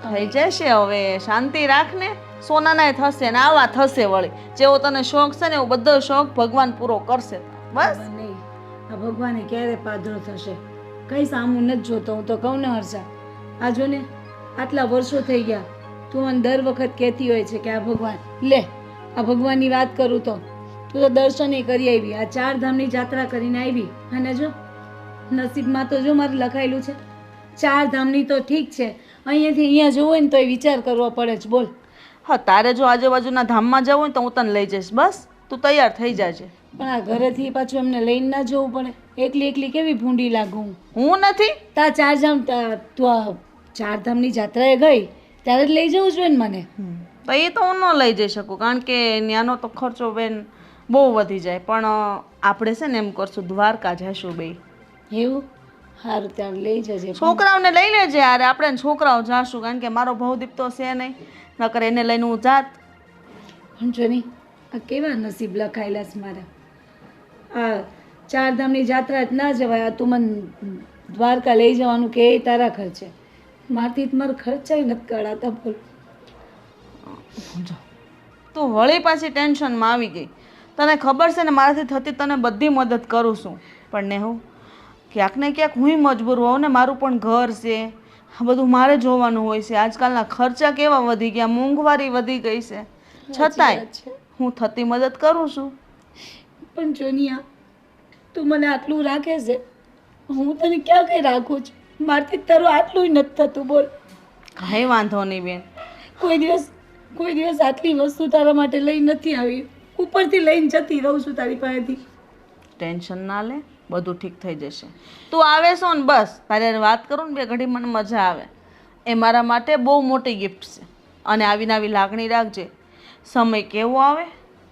થઈ જશે, હવે શાંતિ રાખ ને. સોનાનાય થશે ને આવા થશે વળી. જેવો તને શોખ છે ને એવો બધો શોખ ભગવાન પૂરો કરશે. બસ નહીં, આ ભગવાને ક્યારે પાધરો થશે કઈ સામું નથી જોતો. હું તો કહું ને હર્ષા, આ જો ને આટલા વર્ષો થઈ ગયા, તું મને દર વખત કહેતી હોય છે કે આ ભગવાન લે, આ ભગવાનની વાત કરું તો તું તો દર્શને કરી આવી, આ 4 ધામની યાત્રા કરીને આવી, અને જો નસીબમાં તો જો મારે લખાયેલું છે 4 ધામની. તો ઠીક છે, અહીંયાથી અહીંયા જવું હોય ને તો વિચાર કરવો પડે છે. બોલ, હા, તારે જો આજુબાજુના ધામમાં જવું હોય તો હું તને લઈ જઈશ. બસ તું તૈયાર થઈ જાજે. પણ આ ઘરેથી પાછું એમને લઈને ના જવું પડે. એકલી એકલી કેવી ભૂંડી લાગુ હું. હું નથી. તા 4 ધામ તું આ 4 ધામની યાત્રાએ ગઈ ત્યારે જ લઈ જવું જોઈએ ને મને. તો એ તો હું ન લઈ જઈ શકું, કારણ કે ત્યાંનો તો ખર્ચો બેન બહુ વધી જાય. પણ આપણે છે ને એમ કરશું, દ્વારકા જઈશું બે. એવું સારું, ત્યારે લઈ જજે. છોકરાઓને લઈ લેજે યાર, આપણે છોકરાઓ જાશું, કારણ કે મારો ભવદીપ તો છે નહીં, નકર એને લઈને હું જાત. પણ જો નહીં, આ કેવા નસીબ લખાયેલા છે મારા. આ 4 ધામની યાત્રા જ ના જવાય, આ તું મને દ્વારકા લઈ જવાનું કે એ તારા ખર્ચે. મારથી મારા ખર્ચાય નથી કાઢાતા. બોલ, તું વળી પાછી ટેન્શનમાં આવી ગઈ. તને ખબર છે ને મારાથી થતી તને બધી મદદ કરું છું, પણ ને હું ક્યાંક ને ક્યાંક હું મજબૂર હોઉં ને. મારું પણ ઘર છે, આ બધું મારે જોવાનું હોય છે. આજકાલના ખર્ચા કેવા વધી ગયા, મોંઘવારી વધી ગઈ છે, છતાંય હું થતી મદદ કરું છું. પણ જોનિયા, તું મને આટલું રાખે છે, હું તને ક્યાં કંઈ રાખું છું? મારથી તારું આટલું નથી થતું. બોલ, કાંઈ વાંધો નહીં બેન. કોઈ દિવસ આટલી વસ્તુ તારા માટે લઈ નથી આવી, ઉપરથી લઈને જતી રહું છું તારી પાસેથી. ટેન્શન ના લે, બધું ઠીક થઈ જશે. તું આવે છો ને બસ તારે વાત કરું ને બે ઘડી મને મજા આવે. એ મારા માટે બહુ મોટી ગિફ્ટ છે. અને આવીને આવી લાગણી રાખજે. સમય કેવો આવે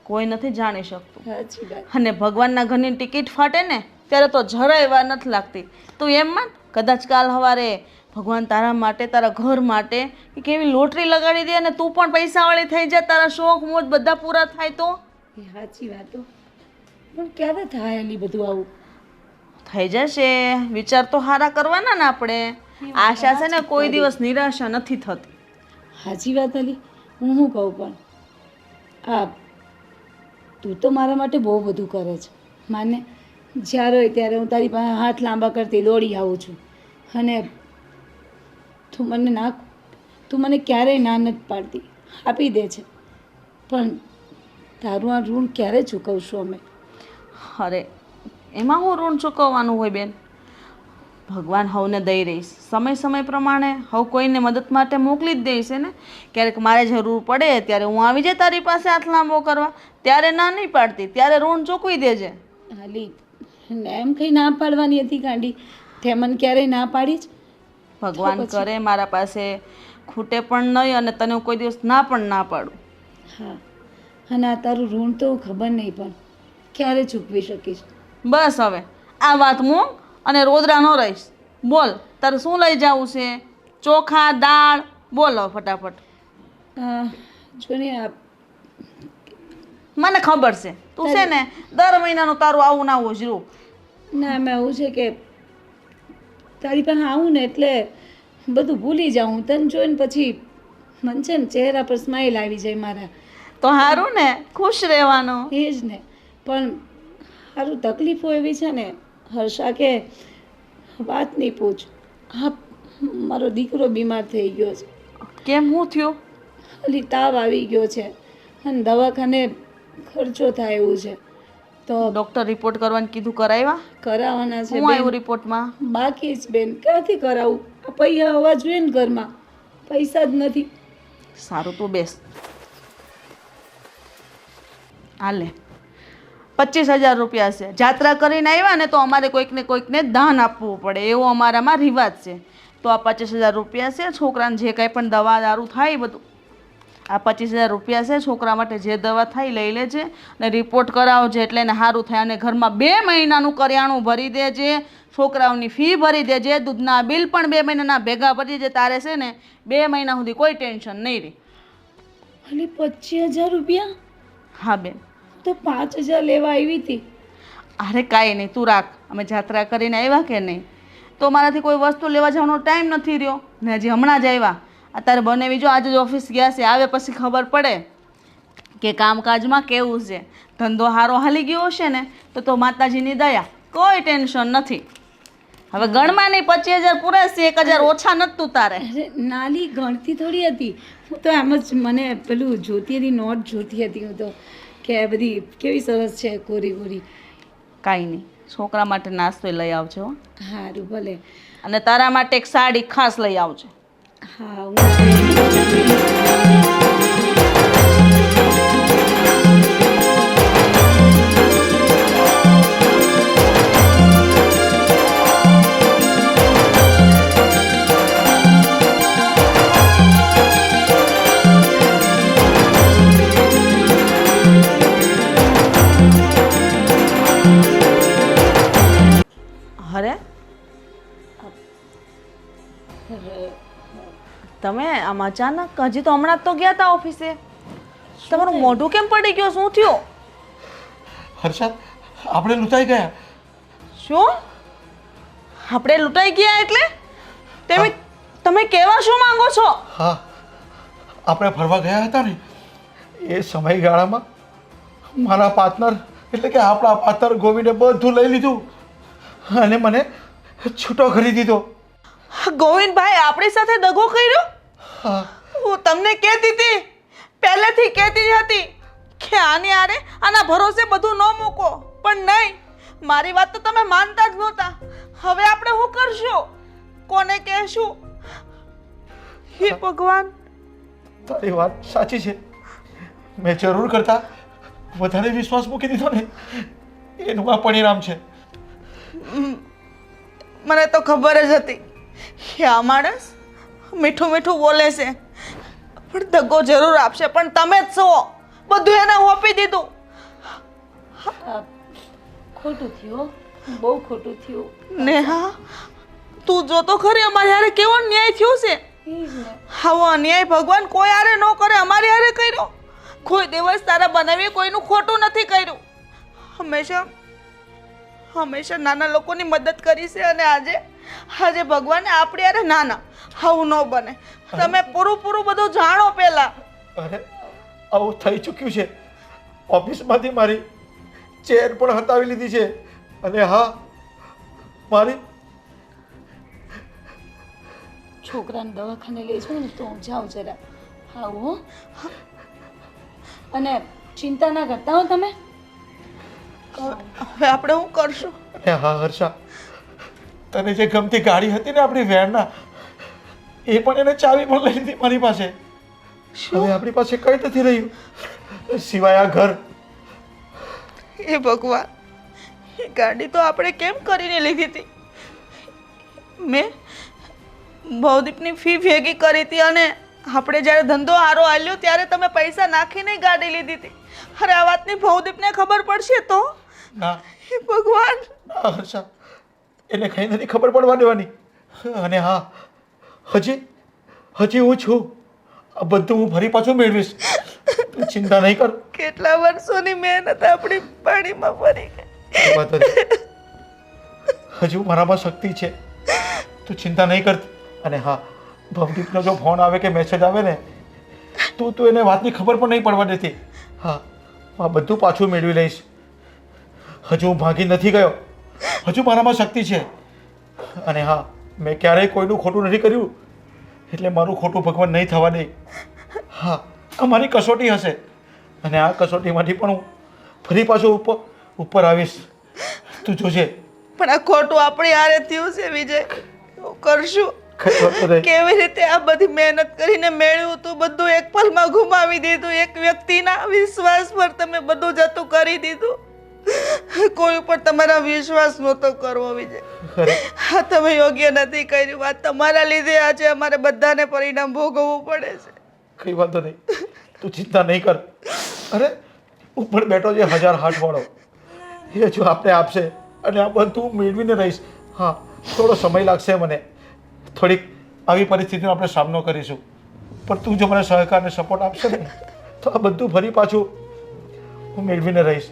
કોઈ નથી જાણી શકતું. સાચી વાત. અને ભગવાનના ઘરની ટિકિટ ફાટે ને ત્યારે તો જરાય વાર નથી લાગતી. તું એમ માન, કદાચ કાલ સવારે ભગવાન તારા માટે, તારા ઘર માટે કેવી લોટરી લગાડી દે અને તું પણ પૈસાવાળી થઈ જાય, તારા શોખ મોજ બધા પૂરા થાય તો. એ સાચી વાતો, પણ ક્યારે થાય એલી બધું આવું? થઈ જશે. વિચાર તો સારા કરવાના ને આપણે. આશા છે ને કોઈ દિવસ નિરાશા નથી થતી. સાચી વાત અલી, હું શું કહું, પણ આ તું તો મારા માટે બહુ બધું કરે છે. માને જ્યારે હોય ત્યારે હું તારી પાસે હાથ લાંબા કરતી દોડી આવું છું, અને તું મને ક્યારેય ના નથી પાડતી, આપી દે છે. પણ તારું આ ઋણ ક્યારે ચૂકવશું અમે? અરે એમાં હું ઋણ ચૂકવવાનું હોય બેન? ભગવાન હવને દઈ રહીશ. સમય પ્રમાણે હવ કોઈને મદદ માટે મોકલી જ દઈશ ને. ક્યારેક મારે જરૂર પડે ત્યારે હું આવી જાય તારી પાસે હાથ લાંબો કરવા. ત્યારે ના નહીં પાડતી, ત્યારે ઋણ ચૂકવી દેજે. હાલી એમ કંઈ ના પાડવાની હતી કાંડી, તે મને ક્યારેય ના પાડી જ. ભગવાન કરે મારા પાસે ખૂટે પણ નહીં અને તને હું કોઈ દિવસ ના પણ ના પાડું. હા, અને આ તારું ઋણ તો ખબર નહીં પણ ક્યારે ચૂકવી શકીશ. બસ હવે આ વાત મૂક અને રોદરા ન રહીશ. બોલ તારે શું લઈ જવું છે? ચોખા, દાળ, બોલો ફટાફટ. જો ને આ મને ખબર છે તું છે ને દર મહિનાનું તારું આવું ના આવું જ રૂ. ના, એમાં એવું છે કે તારી પાસે આવું ને એટલે બધું ભૂલી જાઉં. તને જોઈને પછી મને છે ને ચહેરા પર સ્માઈલ આવી જાય મારા. તો સારું ને, ખુશ રહેવાનું. એ જ ને, પણ સારું તકલીફો એવી છે ને હર્ષા કે વાત નહીં પૂછ. હા, મારો દીકરો બીમાર થઈ ગયો છે. કેમ, હું થયું? ખાલી તાવ આવી ગયો છે અને દવાખાને ખર્ચો થાય એવું છે. તો ડૉક્ટર રિપોર્ટ કરવાનું કીધું, કરાવ્યા? કરાવવાના છે. હું આવ્યું રિપોર્ટમાં? બાકી જ બેન, ક્યાંથી કરાવું? આ પૈસા હોવા જોઈએ ને ઘરમાં, પૈસા જ નથી. સારું તું બેસ. હાલે 25,000 રૂપિયા છે. જાત્રા કરીને આવ્યા ને તો અમારે કોઈકને દાન આપવું પડે, એવો અમારામાં રિવાજ છે. તો આ 25,000 રૂપિયા છે. છોકરાને જે કાંઈ પણ દવા દારૂ થાય બધું આ 25,000 રૂપિયા છે. છોકરા માટે જે દવા થાય લઈ લેજે અને રિપોર્ટ કરાવજે એટલે એને સારું થાય. અને ઘરમાં 2 મહિનાનું કરિયાણું ભરી દેજે, છોકરાઓની ફી ભરી દેજે, દૂધના બિલ પણ 2 મહિનાના ભેગા ભરી દેજે. તારે છે ને 2 મહિના સુધી કોઈ ટેન્શન નહીં રહે. ખાલી 25,000 રૂપિયા? હા બેન, તો 5,000 લેવા આવી હતી. અરે કાંઈ નહીં, તું રાખ. અમે જાત્રા કરીને આવ્યા કે નહીં, તો મારાથી કોઈ વસ્તુ લેવા જવાનો ટાઈમ નથી રહ્યો ને. હજી હમણાં જ આવ્યા અત્યારે બનેવી જો આજે જ ઓફિસ ગયા છે, આવે પછી ખબર પડે કે કામકાજમાં કેવું છે. ધંધો સારો હાલી ગયો હશે ને તો માતાજીની દયા, કોઈ ટેન્શન નથી. હવે ગણમાં નહીં, 25,000 પૂરા છે, 1,000 ઓછા નતું તારે. અરે નાલી ગણતી થોડી હતી, હું તો એમ જ મને પેલું જોતી હતી, નોટ જોતી હતી હું તો, કે આ બધી કેવી સરસ છે કોરી કોરી. કાંઈ નહીં, છોકરા માટે નાસ્તો લઈ આવજો હો. સારું ભલે. અને તારા માટે એક સાડી ખાસ લઈ આવજો. હા હું અરે તમે આમ અચાનક, હજી તો હમણાં જ તો ગયા હતા ઓફિસે, તમારું મોઢું કેમ પડી ગયું? શું થયું? હર્ષા, આપણે લૂંટાઈ ગયા. શું? આપણે લૂંટાઈ ગયા એટલે? તમે કહેવા શું માંગો છો? હા, આપણે ફરવા ગયા હતા ને એ સમયગાળામાં મારા પાર્ટનર એટલે કે આપણા પાર્ટનર ગોવિંદે બધું લઈ લીધું અને મને છૂટો કરી દીધો. ગોવિંદભાઈ આપણી સાથે દગો કર્યો? હા, હું તમને કહેતી હતી, પહેલેથી કહેતી હતી કે આના ભરોસે બધું ન મૂકો, પણ નહીં, મારી વાત તો તમે માનતા જ નહોતા. હવે આપણે શું કરશું? કોને કહેશું? હે ભગવાન! તારી વાત સાચી છે. મેં જરૂર કરતા વધારે વિશ્વાસ મૂકી દીધો ને એનું આ પરિણામ છે. મને તો ખબર જ હતી કે આ માણસ મીઠું મીઠું બોલે છે, પણ દગો જરૂર આપશે. પણ તમે જ છો, બધું એને હોપી દીધું. ખોટું થયું, બહુ ખોટું થયું. નેહા, તું જો તો ખરી અમારી હારે કેવો ન્યાય થયો છે. આવો અન્યાય ભગવાન કોઈ હારે ન કરે, અમારી હારે કર્યો. કોઈ દિવસ તારા બનાવી કોઈનું ખોટું નથી કર્યું. હંમેશા નાના લોકોની મદદ કરી છે, અને આજે ભગવાને આપણી હારે નાના આવું ન બને. તમે પૂરું બધું જાણો પહેલા. અરે આવું થઈ ચૂક્યું છે. ઓફિસમાંથી મારી ચેર પણ હટાવી લીધી છે અને હા, મારી છોકરાને દવાખાને લઈ જાઉં ને તો હું જાઉં જરા. આવું હો. અને ચિંતા ના કરતા હો તમે. હવે આપણે શું કરશું? અરે હા હર્ષા, તને જે ગમતી ગાડી હતી ને આપણી વેરના, એ પણ એને ચાવી પણ લઈ લીધી મારી પાસે. હવે આપણી પાસે કઈ નથી રહ્યું સિવાય આ ઘર. એ ભગવાન, એ ગાડી તો આપણે કેમ કરીને લીધી હતી? મેં ભવદીપની ફી ભેગી કરી હતી, અને આપણે જ્યારે ધંધો હારો હાલ્યો ત્યારે તમે પૈસા નાખીને ગાડી લીધી હતી. અરે આ વાતની ભવદીપને ખબર પડશે તો? ના હે ભગવાન! ના હર્ષા, એને કઈ નથી ખબર પડવા દેવાની. અને હા, હજી હું છું. આ બધું હું ફરી પાછું મેળવીશ, તું ચિંતા નહીં કર. કેટલા વર્ષોની મહેનત આપણી પાણીમાં ફરી ગઈ. વાત હતી. હજુ મારામાં શક્તિ છે, તું ચિંતા નહીં કરતી. અને હા, ભવદીપનો જો ફોન આવે કે મેસેજ આવે ને તું એને વાતની ખબર પણ નહીં પડવા દેતી. હા, આ બધું પાછું મેળવી લઈશ. હજુ હું ભાગી નથી ગયો, હજુ મારામાં શક્તિ છે. અને હા, મેં ક્યારેય કોઈનું ખોટું નથી કર્યું, એટલે મારું ખોટું ભગવાન નહીં થવા દે. હા, આ મારી કસોટી હશે, અને આ કસોટીમાંથી પણ હું ફરી પાછું ઉપર આવીશ. તું જોજે. પણ આ ખોટું આપણી હારે થયું છે વિજય. શું કરશું? કઈ વાંધો નહીં. કેવી રીતે આ બધી મહેનત કરીને મેળવ્યું તું બધું એક પલમાં ગુમાવી દીધું. એક વ્યક્તિના વિશ્વાસ પર તમે બધું જતું કરી દીધું. કોઈ ઉપર તમારા વિશ્વાસ નહોતો કરવો વિજય. હા, તમે યોગ્ય નથી કર્યું. વાત તમારા લીધે આજે અમારે બધાને પરિણામ ભોગવવું પડે છે. કઈ વાંધો નહીં, તું ચિંતા નહીં કર. અરે ઉપર બેઠો જે 1000 હાથ વાળો, એ જો આપણે આપશે અને આ બધું મેળવીને રહીશ. હા, થોડો સમય લાગશે મને, થોડીક આવી પરિસ્થિતિનો આપણે સામનો કરીશું, પણ તું જો મને સહકાર અને સપોર્ટ આપશે ને તો આ બધું ફરી પાછું હું મેળવીને રહીશ.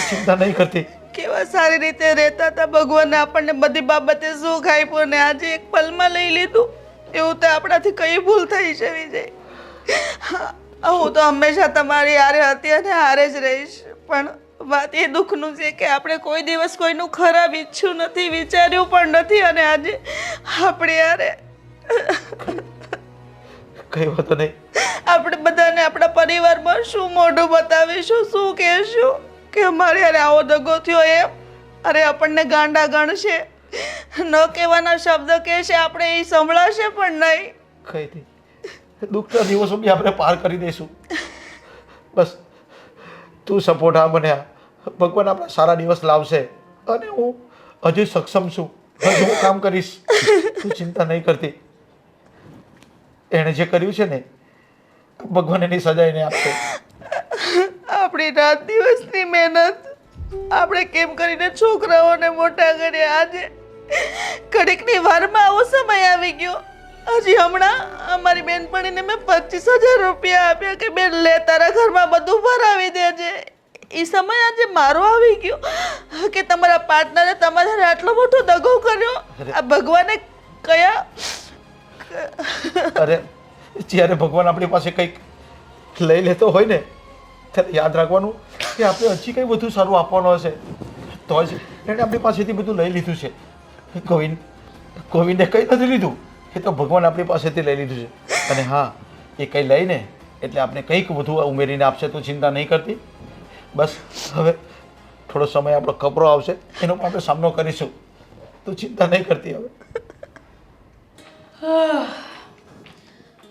ચિંતા નહીં કરતી. કેવા સારી રીતે રહેતા હતા. ભગવાને આપણને બધી બાબતે સુખ આપ્યું ને આજે એક પલમાં લઈ લીધું. એવું તો આપણાથી કઈ ભૂલ થઈ છે વિજય. હું તો હંમેશા તમારી હારે હતી અને હારે જ રહીશ, પણ વાત એ દુઃખનું છે કે આપણે કોઈ દિવસ કોઈનું ખરાબ ઈચ્છ્યું નથી, વિચાર્યું પણ નથી, અને આજે આપણે યારે કઈ વાતો નહીં. આપણે બધાને આપણા પરિવારમાં શું મોઢું બતાવીશું, શું કહેશું કે અમારે યારે આવો દગો થયો એમ? અરે આપણને ગાંડા ગણશે, ન કહેવાના શબ્દ કહેશે, આપણે એ સંભળાશે પણ નહીં. કઈ નહીં, દુઃખના દિવસો બી આપણે પાર કરી દઈશું. બસ તું સપોર્ટ આ મને આ. ભગવાન આપણા સારા દિવસ લાવશે અને હું હજુ સક્ષમ છું, હજુ હું કામ કરીશ. તું ચિંતા નહીં કરતી. એણે જે કર્યું છે ને, ભગવાન એની સજા એને આપશે. આપણી રાત દિવસની મહેનત આપણે કેમ કરીને છોકરાઓને મોટા કર્યા, આજે ઘડીકની વારમાં આવો સમય આવી ગયો. હજી હમણાં અમારી બેનપણીને મેં 25,000 રૂપિયા આપ્યા કે બેન લે તારા ઘરમાં બધું ભરાવી દેજે. એ સમય આજે મારો આવી ગયો કે તમારા પાર્ટનરે તમારા આટલો મોટો દગો કર્યો. આ ભગવાને કયા અરે જ્યારે ભગવાન આપણી પાસે કંઈક લઈ લેતો હોય ને, ત્યારે યાદ રાખવાનું કે આપણે હજી કંઈ વધુ સારું આપવાનું હશે. તો જ એણે આપણી પાસેથી બધું લઈ લીધું છે. ગોવિંદે કંઈ નથી લીધું, એ તો ભગવાન આપણી પાસેથી લઈ લીધું છે. અને હા, એ કંઈ લઈને એટલે આપણે કંઈક વધુ ઉમેરીને આપશે. તો ચિંતા નહીં કરતી. બસ હવે થોડો સમય આપણો કપરો આવશે, એનો પણ આપણે સામનો કરીશું. તું ચિંતા નહીં કરતી. હવે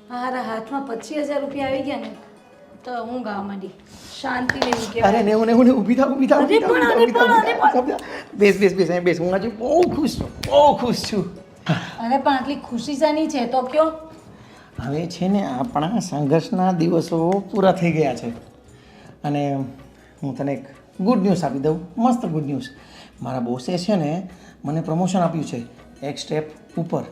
મારા હાથમાં 25,000 રૂપિયા આવી ગયા ને તો હું ગાવા માંડી. શાંતિ લેવી કે અરે ને ઊભી થા અરે પણ બેસ અહીં બેસ. હું આજે બહુ ખુશ છું, બહુ ખુશ છું. અરે પણ આટલી ખુશી શાની છે તો કયો. હવે છે ને આપણા સંઘર્ષના દિવસો પૂરા થઈ ગયા છે અને હું તને એક ગુડ ન્યૂઝ આપી દઉં. મસ્ત ગુડ ન્યૂઝ. મારા બોસે છે ને મને પ્રમોશન આપ્યું છે એક સ્ટેપ ઉપર.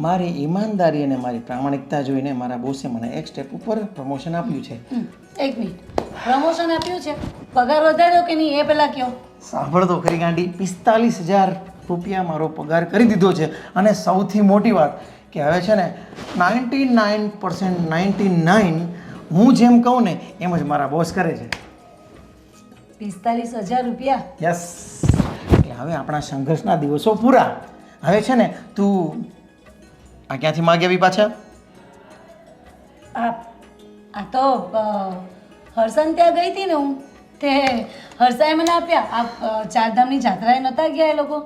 મારી ઈમાનદારી અને મારી પ્રામાણિકતા જોઈને મારા બોસે મને એક સ્ટેપ ઉપર પ્રમોશન આપ્યું છે. એક મિનિટ, પ્રમોશન આપ્યું છે, પગાર વધાર્યો કે નહીં એ પહેલાં કયો. સાંભળ તો ખરી ગાંડી, 45,000 રૂપિયા મારો પગાર કરી દીધો છે. અને સૌથી મોટી વાત કે હવે છે ને 99% હું જેમ કહું ને એમ જ મારા બોસ કરે છે. 45,000 રૂપિયા? યસ. એટલે હવે આપણા સંઘર્ષના દિવસો પૂરા. હવે છે ને તું આ ક્યાંથી માગી આવી પાછા? આ તો હર્ષન ત્યાં ગઈ હતી ને હું, તે હર્ષાએ મને આપ્યા. આ ચારધામની જાત્રાએ નહોતા ગયા એ લોકો,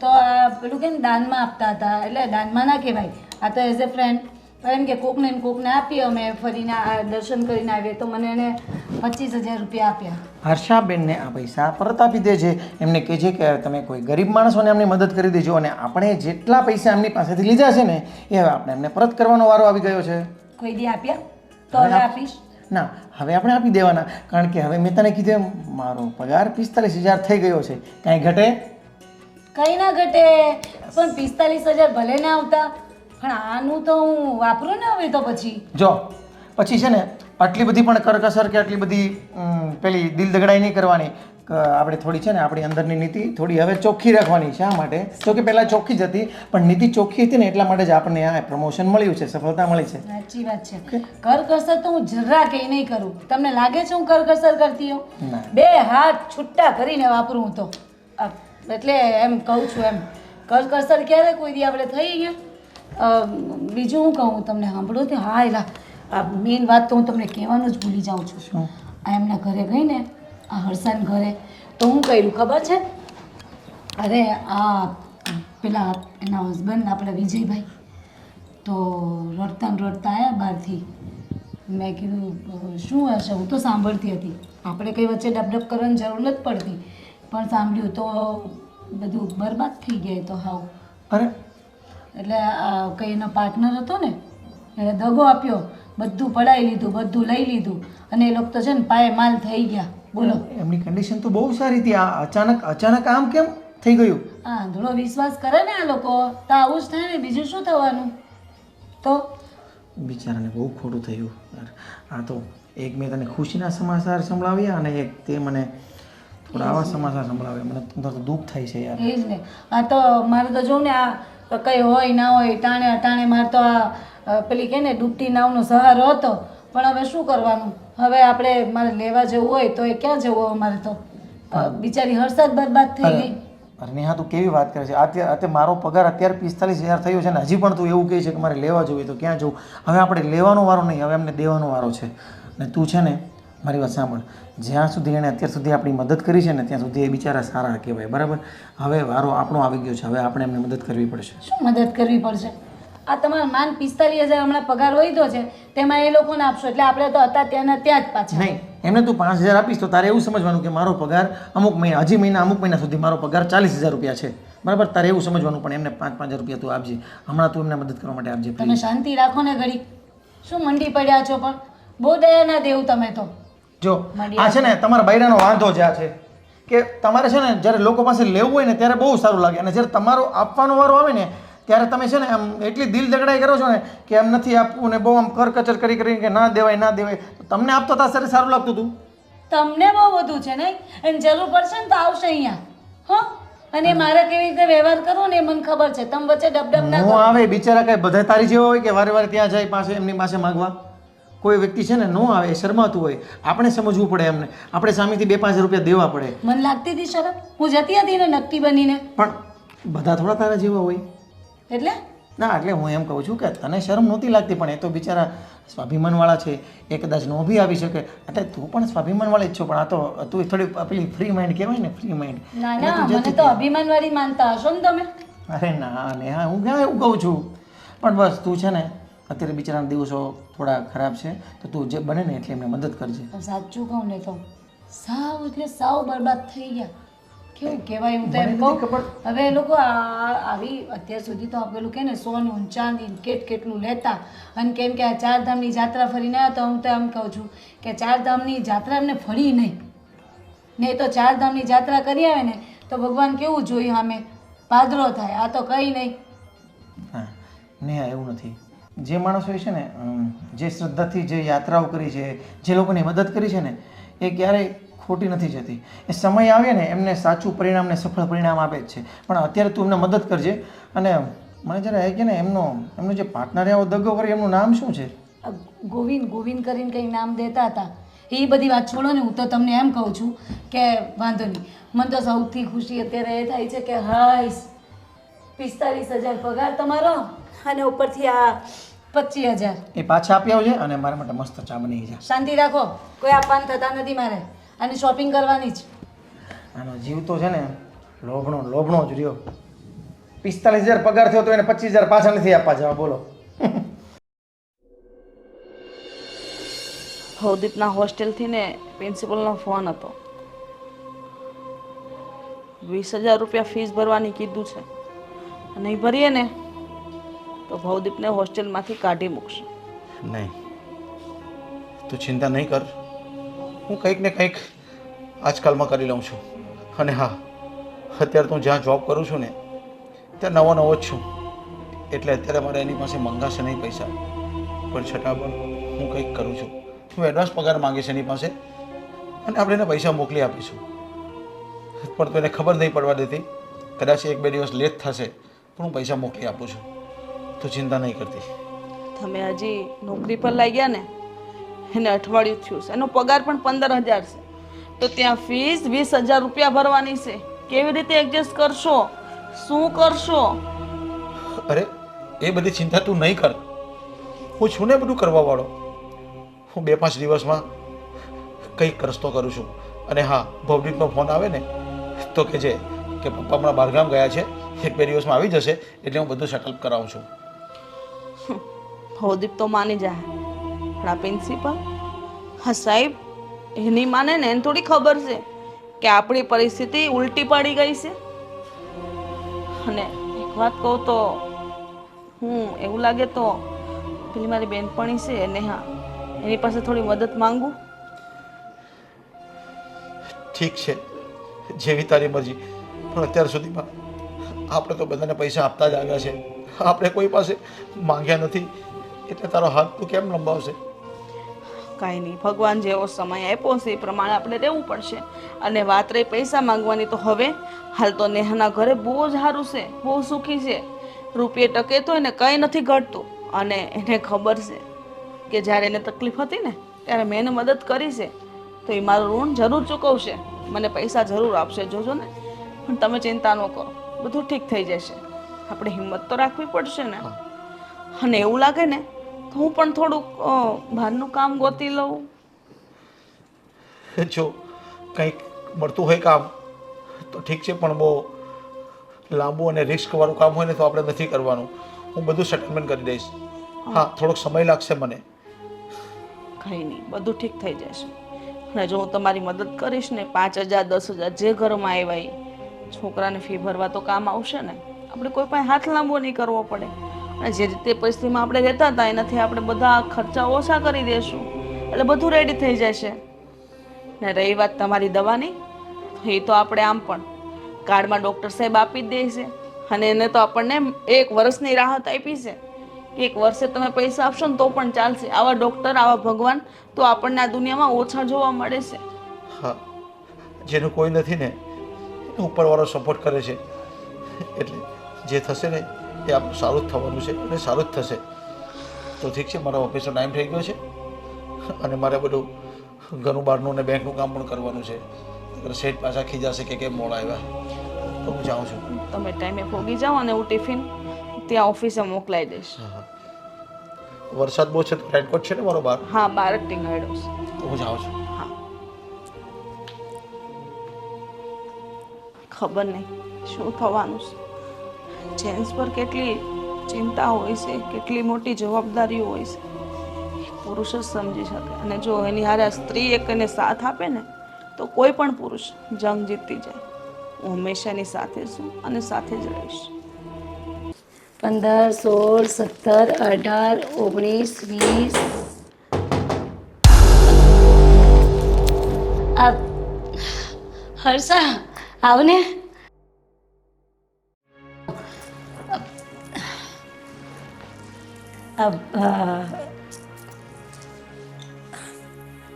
તો આ પેલું કે દાનમાં આપતા હતા. એટલે દાનમાં ના કહેવાય, આ તો એઝ એ ફ્રેન્ડ. તો એમ કે કોકને ને કોકને આપી, અમે ફરીને આ દર્શન કરીને આવીએ. તો મને એને 25,000 રૂપિયા આપ્યા. હર્ષાબેનને આ પૈસા પરત આપી દેજે. એમને કહેજે કે તમે કોઈ ગરીબ માણસોને એમની મદદ કરી દેજો. અને આપણે જેટલા પૈસા એમની પાસેથી લીધા છે ને એ હવે આપણે એમને પરત કરવાનો વારો આવી ગયો છે. કોઈ દી આપ્યા તો હવે આપીશ ના, હવે આપણે આપી દેવાના. કારણ કે હવે મેં તને કીધું એમ મારો પગાર 45,000 થઈ ગયો છે. કાંઈ ઘટે? કંઈ ના ઘટે. પણ 45,000 ભલે ના આવતા, પણ આનું તો હું વાપરું ને હવે. તો પછી જો પછી છે ને આટલી બધી પણ કરકસર કે આટલી બધી પેલી દિલ દગડાઈ નહીં કરવાની. આપણે થોડી છે ને આપણી અંદરની નીતિ થોડી હવે ચોખ્ખી રાખવાની. શા માટે? જો કે પહેલાં ચોખ્ખી જ હતી, પણ નીતિ ચોખ્ખી હતી ને એટલા માટે જ આપણને આ પ્રમોશન મળ્યું છે, સફળતા મળી છે. સાચી વાત છે. કરકસર તો હું જરા કંઈ નહીં કરું. તમને લાગે છે હું કરકસર કરતી હોઉં? ના. 2 હાથ છૂટા કરીને વાપરું હું તો. એટલે એમ કહું છું, એમ કરકસર ક્યારે કોઈ દી આપણે થઈ ગયા. બીજું હું કહું તમને, સાંભળો તે. હા, એલા આ મેઇન વાત તો હું તમને કહેવાનું જ ભૂલી જાઉં છું. શું? આ એમના ઘરે ગઈ ને, આ હર્ષાન ઘરે, તો હું કર્યું ખબર છે? અરે આ પેલા એના હસબન્ડ આપણા વિજયભાઈ તો રડતા ને રડતા આવ્યા બહારથી. મેં કીધું શું હશે? હું તો સાંભળતી હતી. આપણે કંઈ વચ્ચે ડબડબ કરવાની જરૂર નથી પડતી, પણ સાંભળ્યું તો બધું બરબાદ થઈ ગયા. તો હાવ અરે એટલે કંઈ એનો પાર્ટનર હતો ને એને દગો આપ્યો, બધું પડાવી લીધું, બધું લઈ લીધું, અને એ લોકો તો છે ને પાયે માલ થઈ ગયા. બોલો, એમની કન્ડિશન તો બહુ સારી હતી. આ અચાનક આમ કેમ થઈ ગયું? આ આંધળો વિશ્વાસ કરે ને આ લોકો, તો આવું જ થાય ને. બીજું શું થવાનું? તો બિચારાને બહુ ખોટું થયું. આ તો એક મેં તને ખુશીના સમાચાર સંભળાવ્યા અને એક તે મને થોડા આવા સમાચાર સંભળાવ્યા. મને તો દુઃખ થાય છે યાર. એ જ ને. આ તો મારે તો જોઉં ને આ કંઈ હોય ના હોય ટાણે અટાણે મારે તો આ પેલી કહે ને ડૂબતી નાવનો સહારો હતો. પણ હવે શું કરવાનું? હવે આપણે મારે લેવા જવું હોય તો એ ક્યાં જવું અમારે તો? બિચારી હર્ષદ બરબાદ થઈ ગઈ. અરે નેહા તું કેવી વાત કરે છે? અત્યારે મારો પગાર અત્યારે 45,000 થયો છે ને હજી પણ તું એવું કહે છે કે મારે લેવા જવું હોય તો ક્યાં જવું? હવે આપણે લેવાનો વારો નહીં, હવે અમને દેવાનો વારો છે. અને તું છે ને મારી વાત સાંભળ, જ્યાં સુધી એણે અત્યાર સુધી આપણી મદદ કરી છે ને ત્યાં સુધી એ બિચારા સારા કહેવાય, બરાબર? હવે વારો આપણો આવી ગયો છે, હવે આપણે એમને મદદ કરવી પડશે. શું મદદ કરવી પડશે? આ તમારા માન 45,000 હમણાં પગાર વધ્યો છે તેમાં એ લોકોને આપશો એટલે આપણે તો હતા ત્યાંના ત્યાં જ પાછા. નહીં, એમને તું 5,000 આપીશ તો તારે એવું સમજવાનું કે મારો પગાર અમુક મહિના સુધી મારો પગાર 40,000 રૂપિયા છે, બરાબર? તારે એવું સમજવાનું. પણ એમને 5,000 રૂપિયા તું આપજે હમણાં, તું એમને મદદ કરવા માટે આપજે. તમે શાંતિ રાખો ને ઘડી, શું મંડી પડ્યા છો? પણ બહુ દયા ના દેવું તમે તો. જો આ છે ને તમારા બૈરાનો વાંધો જ આ છે કે તમારે છે ને જ્યારે લોકો પાસે લેવું હોય ને ત્યારે બહુ સારું લાગે, અને જ્યારે તમારો આપવાનો વારો આવે ને ત્યારે તમે છે ને આમ એટલી દિલ દગડાઈ કરો છો ને કે એમ નથી આપવું ને બહુ આમ કરકચર કરી કે ના દેવાય. તો તમને આપતો તારે સારું લાગતું હતું. તમને બહુ બધું છે નહીં, અને જરૂર પડશે ને તો આવશે અહીંયા. હો, અને મારે કેવી રીતે વ્યવહાર કરવો ને એ મને ખબર છે. તમે વચ્ચે ડબડબ ના નો કરો. આવે બિચારા, કઈ બધા તારી જેવા હોય કે વારે વારે ત્યાં જાય પાસે એમની પાસે માગવા? કોઈ વ્યક્તિ છે ને નો આવે, એ શરમાતું હોય. આપણે સમજવું પડે એમને, આપણે સામેથી 2-5 રૂપિયા દેવા પડે. મને લાગતી હતી શરમ, હું જતી હતી ને નકટી બનીને. પણ બધા થોડા તારા જેવા હોય. એટલે ના, એટલે હું એમ કહું છું કે તને શરમ નહોતી લાગતી, પણ એ તો બિચારા સ્વાભિમાનવાળા છે, એ કદાચ નો બી આવી શકે. એટલે તું પણ સ્વાભિમાનવાળી જ છો, પણ આ તો તું થોડી પેલી ફ્રી માઇન્ડ કહેવાય ને, ફ્રી માઇન્ડ. ના ના, મને તો અભિમાનવાળી માનતા હશો ને તમે. અરે ના નેહા, હું ક્યાં એવું કહું છું. પણ બસ તું છે ને અત્યારે બિચારાના દિવસો થોડા ખરાબ છે, તો તું જે બને ને એટલે એમને મદદ કરજે. સાચું કહું ને તો સાવ એટલે સાવ બરબાદ થઈ ગયા. કેવું કહેવાય, હું તો એમ કહું હવે એ લોકો આવી અત્યાર સુધી તો પેલું કે ને સોનું ચાંદી કેટલું લેતા, અને કેમ કે આ 4 ધામની જાત્રા ફરીને આવ્યા તો હું તો એમ કહું છું કે 4 ધામની જાત્રા એમને ફરી નહીં ને. તો 4 ધામની જાત્રા કરી આવે ને તો ભગવાન કેવું જોયું સામે પાદરો થાય. આ તો કંઈ નહીં. હા નેહા, એવું નથી. જે માણસોએ છે ને જે શ્રદ્ધાથી જે યાત્રાઓ કરી છે, જે લોકોની મદદ કરી છે ને, એ ક્યારેય ખોટી નથી જતી. એ સમય આવે ને એમને સાચું પરિણામ ને સફળ પરિણામ આપે જ છે. પણ અત્યારે તું એમને મદદ કરજે. અને મને જરા એ કે ને એમનો જે પાર્ટનર એવો દગો કરે એમનું નામ શું છે? ગોવિંદ કરીને કંઈક નામ દેતા હતા. એ બધી વાત છોડો ને, હું તો તમને એમ કહું છું કે વાંધો નહીં. મને તો સૌથી ખુશી અત્યારે એ થાય છે કે હાઈસ 45,000 પગાર તમારો અને ઉપરથી આ 25,000 એ પાછા આપી આવજે અને મારા માટે મસ્ત ચા બની જાય. શાંતિ રાખો, કોઈ આપવાન થતા નથી મારે. અને શોપિંગ કરવાની જ. આનો જીવ તો છે ને લોભણો જ રહ્યો. 45,000 પગાર થયો તો એને 25,000 પાછા નથી આપવા જવા, બોલો. ભવદીપના હોસ્ટેલથી ને પ્રિન્સિપલનો ફોન હતો. 20,000 રૂપિયા ફીસ ભરવાની કીધું છે. નહીં ભરીએ ને તો ભવદીપને હોસ્ટેલમાંથી કાઢી મૂકશે. નહીં, તું ચિંતા નહીં કર. હું કંઈક ને કંઈક આજકાલમાં કરી લઉં છું. અને હા, અત્યારે તું જ્યાં જોબ કરું છું ને ત્યાં નવો જ છું, એટલે અત્યારે મારે એની પાસે મંગાશે નહીં પૈસા. પણ છતાં પણ હું કંઈક કરું છું. હું એડવાન્સ પગાર માંગીશ એની પાસે અને આપણે એને પૈસા મોકલી આપીશું. પણ તો એને ખબર નહીં પડવા દેતી. કદાચ 1-2 દિવસ લેટ થશે પણ હું પૈસા મોકલી આપું છું. તું ચિંતા નહીં કરતી. તમે હજી નોકરી પર લાગ્યા ને એને અઠવાડિયું થયું છે, એનો પગાર પણ 15,000 છે, તો ત્યાં ફીસ 20,000 રૂપિયા ભરવાની છે. કેવી રીતે એડજસ્ટ કરશો? શું કરશો? અરે એ બધી ચિંતા તું નહીં કર. હું છું ને બધું કરવાવાળો. હું 2-5 દિવસમાં કંઈક રસ્તો કરું છું. અને હા, ભવદીપનો ફોન આવે ને તો કહેજે કે પપ્પા હમણાં બહારગામ ગયા છે, 1-2 દિવસમાં આવી જશે, એટલે હું બધું સેટલ કરાવું છું. ભવદીપ તો માની જાય, પણ આ પ્રિન્સિપલ, હા સાહેબ, એની માને ને એને થોડી ખબર છે કે આપણી પરિસ્થિતિ ઉલટી પડી ગઈ છે. અને એક વાત કહું તો હું એવું લાગે તો પેલી મારી બેનપણી છે એને, હા, એની પાસે થોડી મદદ માંગુ. ઠીક છે, જેવી તારી મરજી. પણ અત્યાર સુધીમાં આપણે તો બધાને પૈસા આપતા જ આવ્યા છે, આપણે કોઈ પાસે માંગ્યા નથી, એટલે તારો હાથ તું કેમ લંબાવશે? કાંઈ નહીં, ભગવાન જેવો સમય આપ્યો છે એ પ્રમાણે આપણે રહેવું પડશે. અને વાત રહી પૈસા માંગવાની, તો હવે હાલ તો નેહાના ઘરે બહુ જ સારું છે, બહુ સુખી છે. રૂપિયે ટકે તો એને કંઈ નથી ઘટતું. અને એને ખબર છે કે જ્યારે એને તકલીફ હતી ને ત્યારે મેં એને મદદ કરી છે, તો એ મારું ઋણ જરૂર ચૂકવશે, મને પૈસા જરૂર આપશે, જોજો ને. પણ તમે ચિંતા ન કરો, બધું ઠીક થઈ જશે. આપણે હિંમત તો રાખવી પડશે ને. અને એવું લાગે ને તો હું પણ થોડુંક બહારનું કામ ગોતી લઉં. જો કંઈક મળતું હોય કામ તો ઠીક છે, પણ બહુ લાંબુ અને રિસ્કવાળું કામ હોય ને તો આપણે નથી કરવાનું. હું બધું સેટલમેન્ટ કરી દઈશ. હા, થોડોક સમય લાગશે મને. કંઈ નહીં, બધું ઠીક થઈ જશે. અને જો હું તમારી મદદ કરીશ ને, 5,000 10,000 જે ઘરમાં આવ્યા એ છોકરાને ફી ભરવા તો કામ આવશે ને. આપણે કોઈ પાસે હાથ લાંબો નહીં કરવો પડે. અને જે રીતે પરિસ્થિતિમાં આપણે રહેતા હતા એનાથી આપણે બધા ખર્ચા ઓછા કરી દઈશું, એટલે બધું રેડી થઈ જશે. ને રહી વાત તમારી દવાની, એ તો આપણે આમ પણ કાર્ડમાં ડૉક્ટર સાહેબ આપી જ દે છે. અને એને તો આપણને 1 વર્ષની રાહત આપી છે. 1 વર્ષે તમે પૈસા આપશો ને તો પણ ચાલશે. આવા ડૉક્ટર, આવા ભગવાન તો આપણને આ દુનિયામાં ઓછા જોવા મળે છે. હા, જેનું કોઈ નથી ને ઉપરવાળો સપોર્ટ કરે છે, એટલે જે થશે ને એ આપણું સારું જ થવાનું છે અને સારું જ થશે. તો ઠીક છે, મારો ઓફિસનો ટાઈમ થઈ ગયો છે અને મારે બધું ઘરનું બહારનું અને બેંકનું કામ પણ કરવાનું છે. શેઠ પાછા ખીજાશે કે કેમ મોડા આવ્યા, તો હું જાઉં છું. તમે ટાઈમે ભોગી જાઓ અને હું ટિફિન ત્યાં ઓફિસે મોકલાઈ દઈશ. વરસાદ બહુ છે તો રેનકોટ છે ને મારો બહાર? હા, બહાર જ ટીંગાડ્યો છે. તો હું જાઉં છું. હા, ખબર નહીં શું થવાનું છે. જેન્ટ્સ પર કેટલી ચિંતા હોય છે, કેટલી મોટી જવાબદારીઓ હોય છે, પુરુષ જ સમજી શકે. અને જો એની હારે સ્ત્રી એક એને સાથ આપે ને તો કોઈ પણ પુરુષ જંગ જીતી જાય. હું હંમેશાની સાથે છું અને સાથે જ રહીશ. 15 16 17 18 19 20 આ હર્ષા આવને.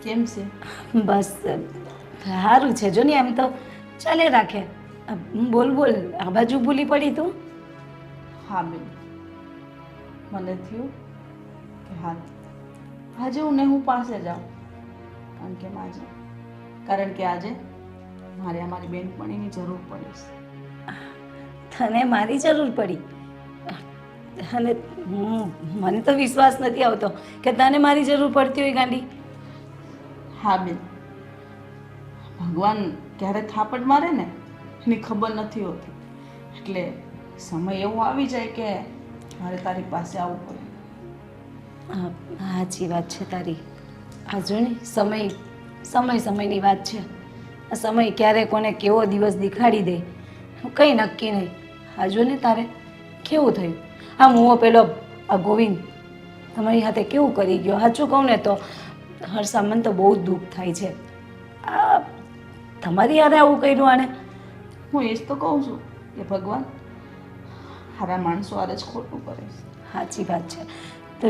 કેમ છે? બસ સારું છે. જો ને એમ તો ચાલે રાખે. બોલ બોલ, આ બાજુ ભૂલી પડી તું? હા બેન, મને થયું કે હા આજે હું નેહુ પાસે જાઉં. કારણ કે આજે મારે અમારી બેનપણીની જરૂર પડી છે. તને મારી જરૂર પડી? અને મને તો વિશ્વાસ નથી આવતો કે તને મારી જરૂર પડતી હોય ગાંડી. હા બેન, ભગવાન ક્યારે થાપડ મારે ને એની ખબર નથી હોતી. એટલે સમય એવો આવી જાય કે મારે તારી પાસે આવવું પડે. સાચી વાત છે તારી. આ જો ને સમયની વાત છે. આ સમય ક્યારે કોને કેવો દિવસ દેખાડી દે કંઈ નક્કી નહીં. આ જો ને તારે કેવું થયું. આ મુઓ પેલો આ ગોવિંદ તમારી હાથે કેવું કરી ગયો. સાચું કહું ને તો હર્ષા, મને તો બહુ જ દુઃખ થાય છે. આ તમારી હારે આવું કર્યું આને. હું એ જ તો કહું છું કે ભગવાન હારા માણસો હારે જ ખોટું કરે છે. સાચી વાત છે. તો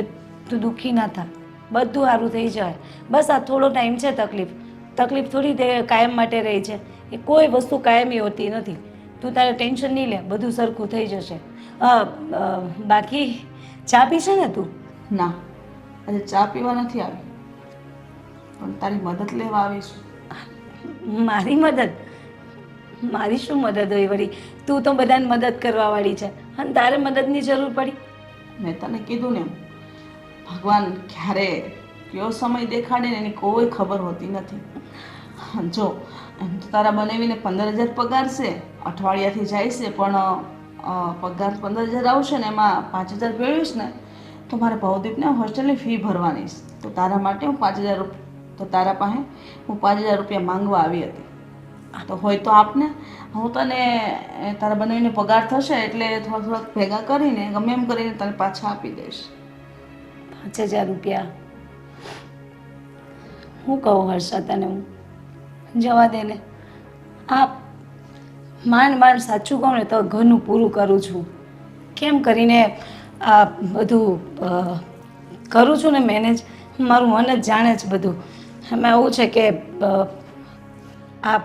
તું દુઃખી ના થા, બધું સારું થઈ જાય. બસ આ થોડો ટાઈમ છે. તકલીફ થોડી તે કાયમ માટે રહી છે. એ કોઈ વસ્તુ કાયમી હોતી નથી. તું તારે ટેન્શન નહીં લે, બધું સરખું થઈ જશે. બાકી ચા પીશે ને તું? ના, આજે ચા પીવા નથી આવી, પણ તારી મદદ લેવા આવીશું. મારી મદદ? મારી શું મદદ હોય વળી? તું તો બધાને મદદ કરવાવાળી છે અને તારે મદદની જરૂર પડી? મેં તને કીધું ને, ભગવાન ક્યારે કયો સમય દેખાડે ને એની કોઈ ખબર હોતી નથી. જો એમ તો તારા બનાવીને 15,000 પગાર છે, અઠવાડિયાથી જાય છે, પણ પગાર 15,000 આવશે ને એમાં 5,000 ભેળવીશ ને તો મારે ભવદીપને હોસ્ટેલની ફી ભરવાની છે. તો તારા માટે હું 5,000 તો તારા પાસે હું 5,000 રૂપિયા માંગવા આવી હતી. તો હોય તો આપને, હું તને તારા બનાવીને પગાર થશે એટલે થોડાક ભેગા કરીને ગમે એમ કરીને તને પાછા આપી દઈશ. 5,000 રૂપિયા? હું કહું હર્ષા તને, હું જવા દે ને. આ માંડ સાચું કહું ને તો ઘરનું પૂરું કરું છું. કેમ કરીને આ બધું કરું છું ને મેનેજ. મારું મન જ જાણે છે બધું. એમાં એવું છે કે આ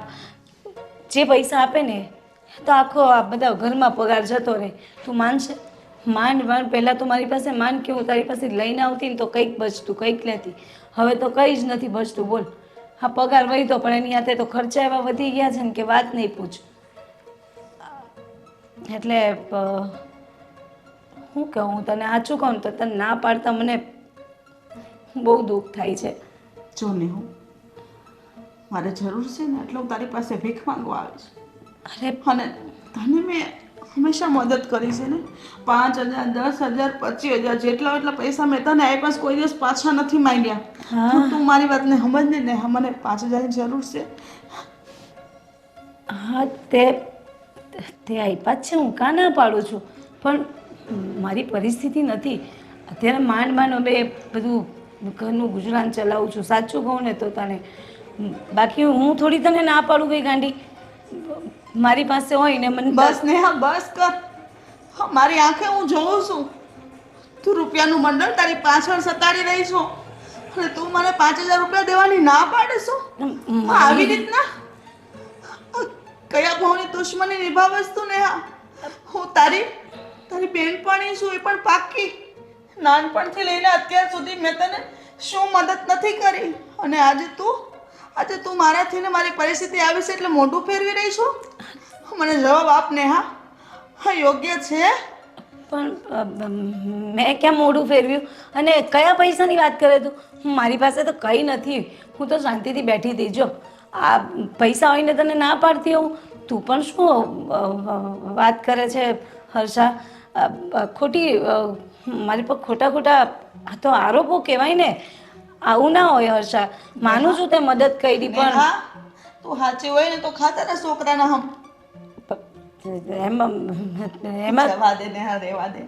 જે પૈસા આપે ને તો આખો આ બધા ઘરમાં પગાર જતો રહે. તું માનશે? માંડ માંડ પહેલાં તો મારી પાસે માંડ કે હું તારી પાસે લઈને આવતી ને તો કંઈક બચતું કંઈક લેતી. હવે તો કંઈ જ નથી બચતું બોલ. હા પગાર વધ્યો પણ એની હાથે તો ખર્ચા એવા વધી ગયા છે ને કે વાત નહીં પૂછ. એટલે શું કહું હું તને સાચું કહું તો તને ના પાડતા મને બહુ દુઃખ થાય છે. જો નેહુ, મારે જરૂર છે ને એટલે હું તારી પાસે ભીખ માંગવા આવીશ. અરે અને તને મેં હંમેશા મદદ કરી છે ને. 5,000, 10,000, 25,000 જેટલા એટલા પૈસા મેં તને આપ્યા છે, કોઈ દિવસ પાછા નથી માંગ્યા. તો તું મારી વાતને સમજ ને મને 5,000ની જરૂર છે. હા તે આપ્યા જ છે, હું કાં ના પાડું છું, પણ મારી પરિસ્થિતિ નથી અત્યારે. માંડ માંડ અમે બધું ઘરનું ગુજરાન ચલાવું છું, સાચું કહું ને તો તને. બાકી હું થોડી તને ના પાડું ગઈ ગાંડી. મારી પાસે હોય ને મને બસ નેહા બસ કર. હા, મારી આંખે હું જોઉં છું તું રૂપિયાનું મંડળ તારી પાછળ સતાડી રહી છો અને તું મને 5,000 રૂપિયા દેવાની ના પાડે છો. આવી રીતના કયા ભાવની દુશ્મની નિભાવસ તું નેહા? હું તારી બેનપણી છું, એ પણ પાક્કી. નાનપણથી લઈને અત્યાર સુધી મેં તને શું મદદ નથી કરી અને આજે તું મારાથી ને મારી પરિસ્થિતિ આવી છે એટલે મોઢું ફેરવી રહી છું? મને જવાબ આપ નેહા. હા યોગ્ય છે? પણ મેં ક્યાં મોઢું ફેરવ્યું અને કયા પૈસાની વાત કરે તું? મારી પાસે તો કંઈ નથી, હું તો શાંતિથી બેઠી હતી. જો આ પૈસા હોય ને તને ના પાડતી હોઉં, તું પણ શું વાત કરે છે હર્ષા? ખોટી મારી પર ખોટા આ તો આરોપો કહેવાય ને. આવું ના હોય હર્ષા. માનું છું તે મદદ કરી પણ નેહા, તું સાચી હોય ને તો ખાતાના છોકરાના હમ એમાં જવા દે નેહા, રહેવા દે.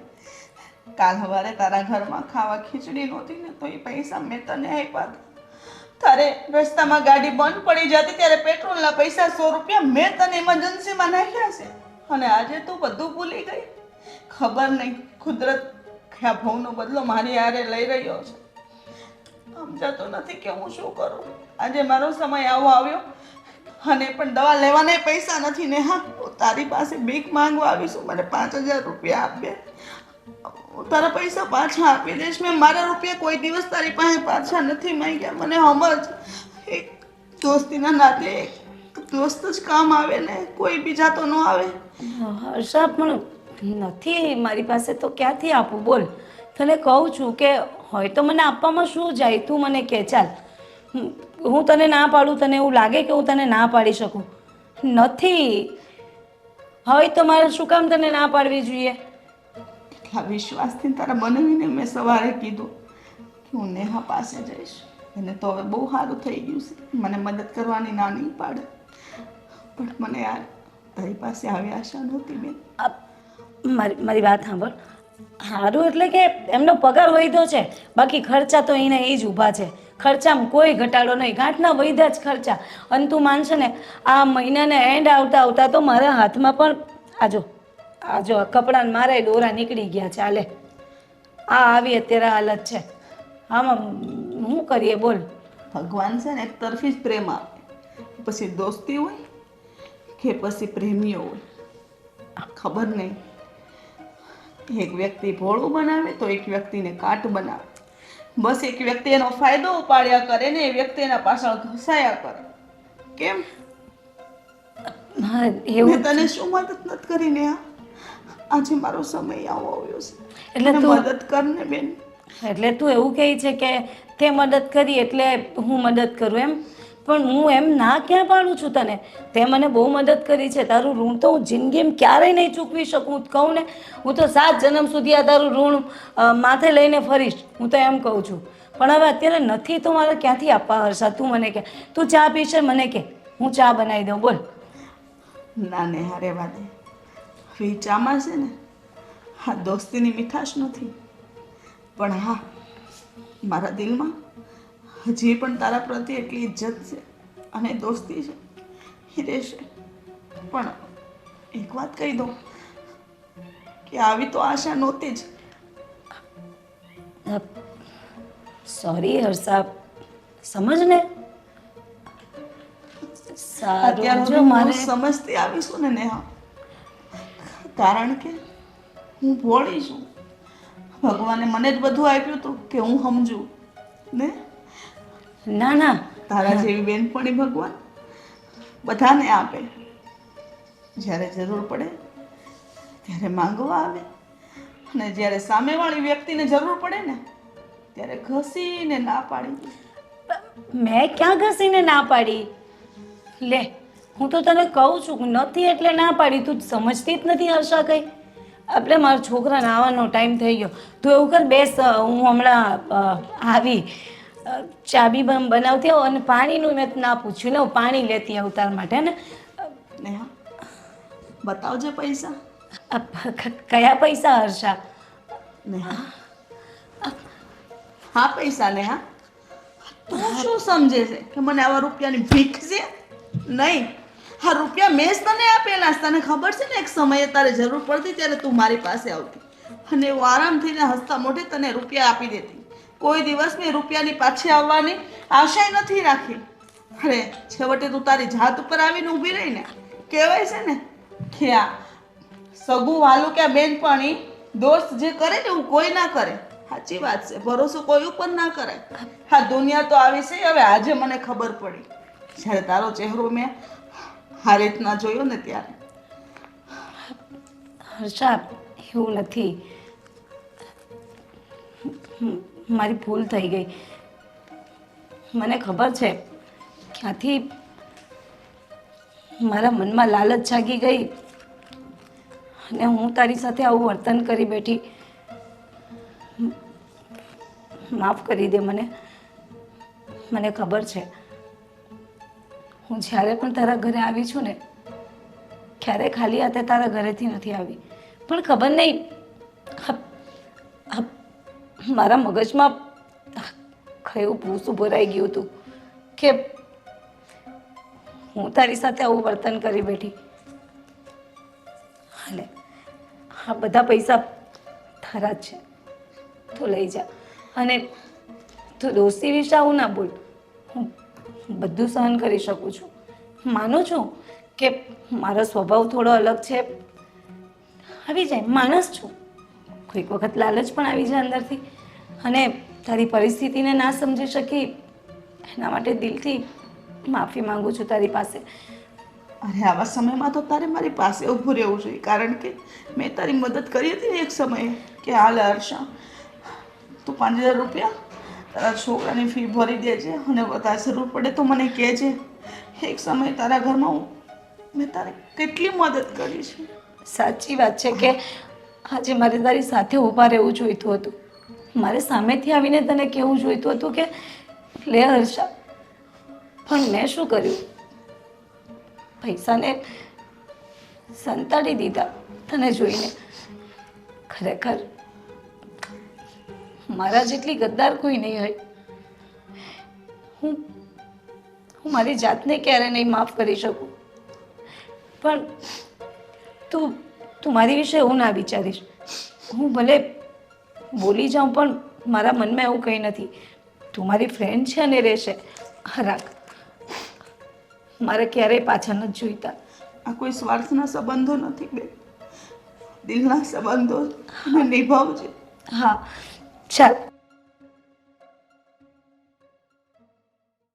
કાલ સવારે તારા ઘરમાં ખાવા ખીચડી નહોતી ને તો એ પૈસા મેં તને આપ્યા હતા. તારે રસ્તામાં ગાડી બંધ પડી જતી ત્યારે પેટ્રોલના પૈસા 100 રૂપિયા મેં તને ઇમરજન્સીમાં નાખ્યા છે અને આજે તું બધું ભૂલી ગઈ. ખબર નહીં કુદરત કયા ભાવનો બદલો મારી હારે લઈ રહ્યો છે. સમજાતો નથી કે હું શું કરું. આજે મારો સમય આવો આવ્યો અને પણ દવા લેવાના પૈસા નથી ને. હા, તારી પાસે ભીખ માંગવા આવીશું. મને 5,000 રૂપિયા આપે, હું તારા પૈસા પાછા આપી દઈશ. મેં મારા રૂપિયા કોઈ દિવસ તારી પાસે પાછા નથી માંગ્યા. મને સમજ, એક દોસ્તીના નાતે એક દોસ્ત જ કામ આવે ને, કોઈ બીજા તો ન આવે. હર્ષા પણ નથી મારી પાસે તો ક્યાંથી આપું બોલ? તને કહું છું કે હોય તો મને આપવામાં શું જાય? તું મને કહે ચાલ, હું તને ના પાડું. તને એવું લાગે કે હું તને ના પાડી શકું? નથી. હોય તો મારે શું કામ તને ના પાડવી જોઈએ? એટલા વિશ્વાસથી તારા બનાવીને મેં સવારે કીધું કે હું નેહા પાસે જઈશ. એને તો હવે બહુ સારું થઈ ગયું છે, મને મદદ કરવાની ના નહીં પાડે. પણ મને યાર તારી પાસે આવી આશા નહોતી બેન. મારી વાત સાંભળ. સારું એટલે કે એમનો પગાર વધ્યો છે, બાકી ખર્ચા તો એને એ જ ઊભા છે. ખર્ચામાં કોઈ ઘટાડો નહીં, ગાંઠના વધ્યા જ ખર્ચા. અને તું માનશે ને આ મહિનાને એન્ડ આવતા તો મારા હાથમાં પણ આજો કપડાં મારે દોરા નીકળી ગયા છે. હાલે આવી અત્યારે હાલત છે. આમાં શું કરીએ બોલ? ભગવાન છે ને એક તરફી જ પ્રેમ આપે, પછી દોસ્તી હોય કે પછી પ્રેમીઓ હોય ખબર નહીં. એક વ્યક્તિ ભોળું બનાવે તો એક વ્યક્તિને કાટ બનાવે. બસ એક વ્યક્તિ એનો ફાયદો ઉપાડ્યા કરે ને એ વ્યક્તિ એના પાછળ ઘસાયા કરે. કેમ? હા મેં એવું તને શું મદદ નથી કરી ને? આજે મારો સમય આવો આવ્યો છે એટલે મને તું મદદ કર ને બેન. એટલે તું એવું કહે છે કે તે મદદ કરી એટલે હું મદદ કરું એમ? પણ હું એમ ના ક્યાં પાડું છું તને? તે મને બહુ મદદ કરી છે. તારું ઋણ તો હું જિંદગીમાં ક્યારેય નહીં ચૂકવી શકું. કહું ને, હું તો 7 જન્મ સુધી આ તારું ઋણ માથે લઈને ફરીશ. હું તો એમ કહું છું. પણ હવે અત્યારે નથી તો મારે ક્યાંથી આપવા હર્ષા? તું મને કે તું ચા પીશે? મને કે હું ચા બનાવી દઉં બોલ. ના ને હારે વાદે હવે ચામાં છે ને હા દોસ્તીની મીઠાશ નથી, પણ હા મારા દિલમાં હજી પણ તારા પ્રત્યે એટલી ઇજ્જત છે અને દોસ્તી છે એ રહેશે. પણ એક વાત કહી દઉં કે આવી તો આશા નહોતી જ. સોરી હર્ષા, સમજ ને. સારું અત્યારે જો હું મારે સમજતી આવીશું ને નેહા, કારણ કે હું ભોળી છું. ભગવાને મને જ બધું આપ્યું હતું કે હું સમજુ ને. ના ના તારા જેવી બેનપણી ભગવાન બધાને આપે. જ્યારે જરૂર પડે ત્યારે માંગવા આવે, અને જ્યારે સામેવાળી વ્યક્તિને જરૂર પડે ને ત્યારે ઘસીને ના પાડી દે. મેં ક્યાં ઘસીને ના પાડી? લે, હું તો તને કહું છું કે નથી એટલે ના પાડી. તું સમજતી જ નથી હર્ષા કંઈ. આપણે મારા છોકરાને આવવાનો ટાઈમ થઈ ગયો. તું એવું કર, બેસ, હું હમણાં આવી ચાબી બનાવતી આવું, અને પાણીનું મેં ના પૂછ્યું ને, હું પાણી લેતી આવું તાર માટે ને. નેહા, બતાવજે પૈસા. કયા પૈસા હર્ષા? નેહા, હા પૈસા. નેહા, તું શું સમજે છે કે મને આવા રૂપિયાની ભીખ છે? નહીં, હા રૂપિયા મેં જ તને આપેલા છે. તને ખબર છે ને, એક સમયે તારે જરૂર પડતી ત્યારે તું મારી પાસે આવતી અને હું આરામથી ને હસતા મોઢે તને રૂપિયા આપી દેતી. કોઈ દિવસ મેં રૂપિયાની પાછી આવવાની આશાય નથી રાખી. અરે છેવટે તું તારી જાત ઉપર આવીને ઊભી રહીને. કહેવાય છે ને કે આ સગું વાલું કે આ બેનપણી દોસ્ત જે કરે ને એવું કોઈ ના કરે. સાચી વાત છે, ભરોસો કોઈ ઉપર ના કરાય. હા દુનિયા તો આવી છે. હવે આજે મને ખબર પડી જ્યારે તારો ચહેરો મેં આ રીતના જોયો ને ત્યારે. હર્ષા, એવું નથી. મારી ભૂલ થઈ ગઈ. મને ખબર છે ક્યાંથી મારા મનમાં લાલચ જાગી ગઈ અને હું તારી સાથે આવું વર્તન કરી બેઠી. માફ કરી દે મને. મને ખબર છે હું જ્યારે પણ તારા ઘરે આવી છું ને, ક્યારે ખાલી હાથે તારા ઘરેથી નથી આવી. પણ ખબર નહીં, મારા મગજમાં કયું ભૂસું ભરાઈ ગયું હતું કે હું તારી સાથે આવું વર્તન કરી બેઠી. હાલે, આ બધા પૈસા તારા જ છે, તું લઈ જા. અને તું દોસ્તી વિશે આવું ના બોલ. હું બધું સહન કરી શકું છું. માનું છું કે મારો સ્વભાવ થોડો અલગ છે, આવી જાય, માણસ છું. કોઈક વખત લાલચ પણ આવી જાય અંદરથી, અને તારી પરિસ્થિતિને ના સમજી શકી એના માટે દિલથી માફી માંગુ છું તારી પાસે. અરે આવા સમયમાં તો તારે મારી પાસે ઊભું રહેવું જોઈએ, કારણ કે મેં તારી મદદ કરી હતી ને એક સમયે કે હાલ હર્ષા તું 5000 રૂપિયા તારા છોકરાની ફી ભરી દેજે, અને વધારે જરૂર પડે તો મને કહેજે. એક સમય તારા ઘરમાં મેં તારે કેટલી મદદ કરી છે. સાચી વાત છે કે આજે મારે તારી સાથે ઊભા રહેવું જોઈતું હતું. મારે સામેથી આવીને તને કહેવું જોઈતું હતું કે લે હર્ષા, પણ મેં શું કર્યું? પૈસાને સંતાડી દીધા તને જોઈને. ખરેખર મારા જેટલી ગદ્દાર કોઈ નહીં હોય. હું મારી જાતને ક્યારે નહીં માફ કરી શકું. પણ તું મારી વિશે એવું ના વિચારીશ. હું ભલે બોલી જાઉં પણ મારા મનમાં એવું કંઈ નથી. તું મારી ફ્રેન્ડ છે અને રહેશે. રાખ, મારે ક્યારેય પાછા નથી જોઈતા. આ કોઈ સ્વાર્થના સંબંધો નથી બેન, દિલના સંબંધો નિભાવજે. હા ચાલ.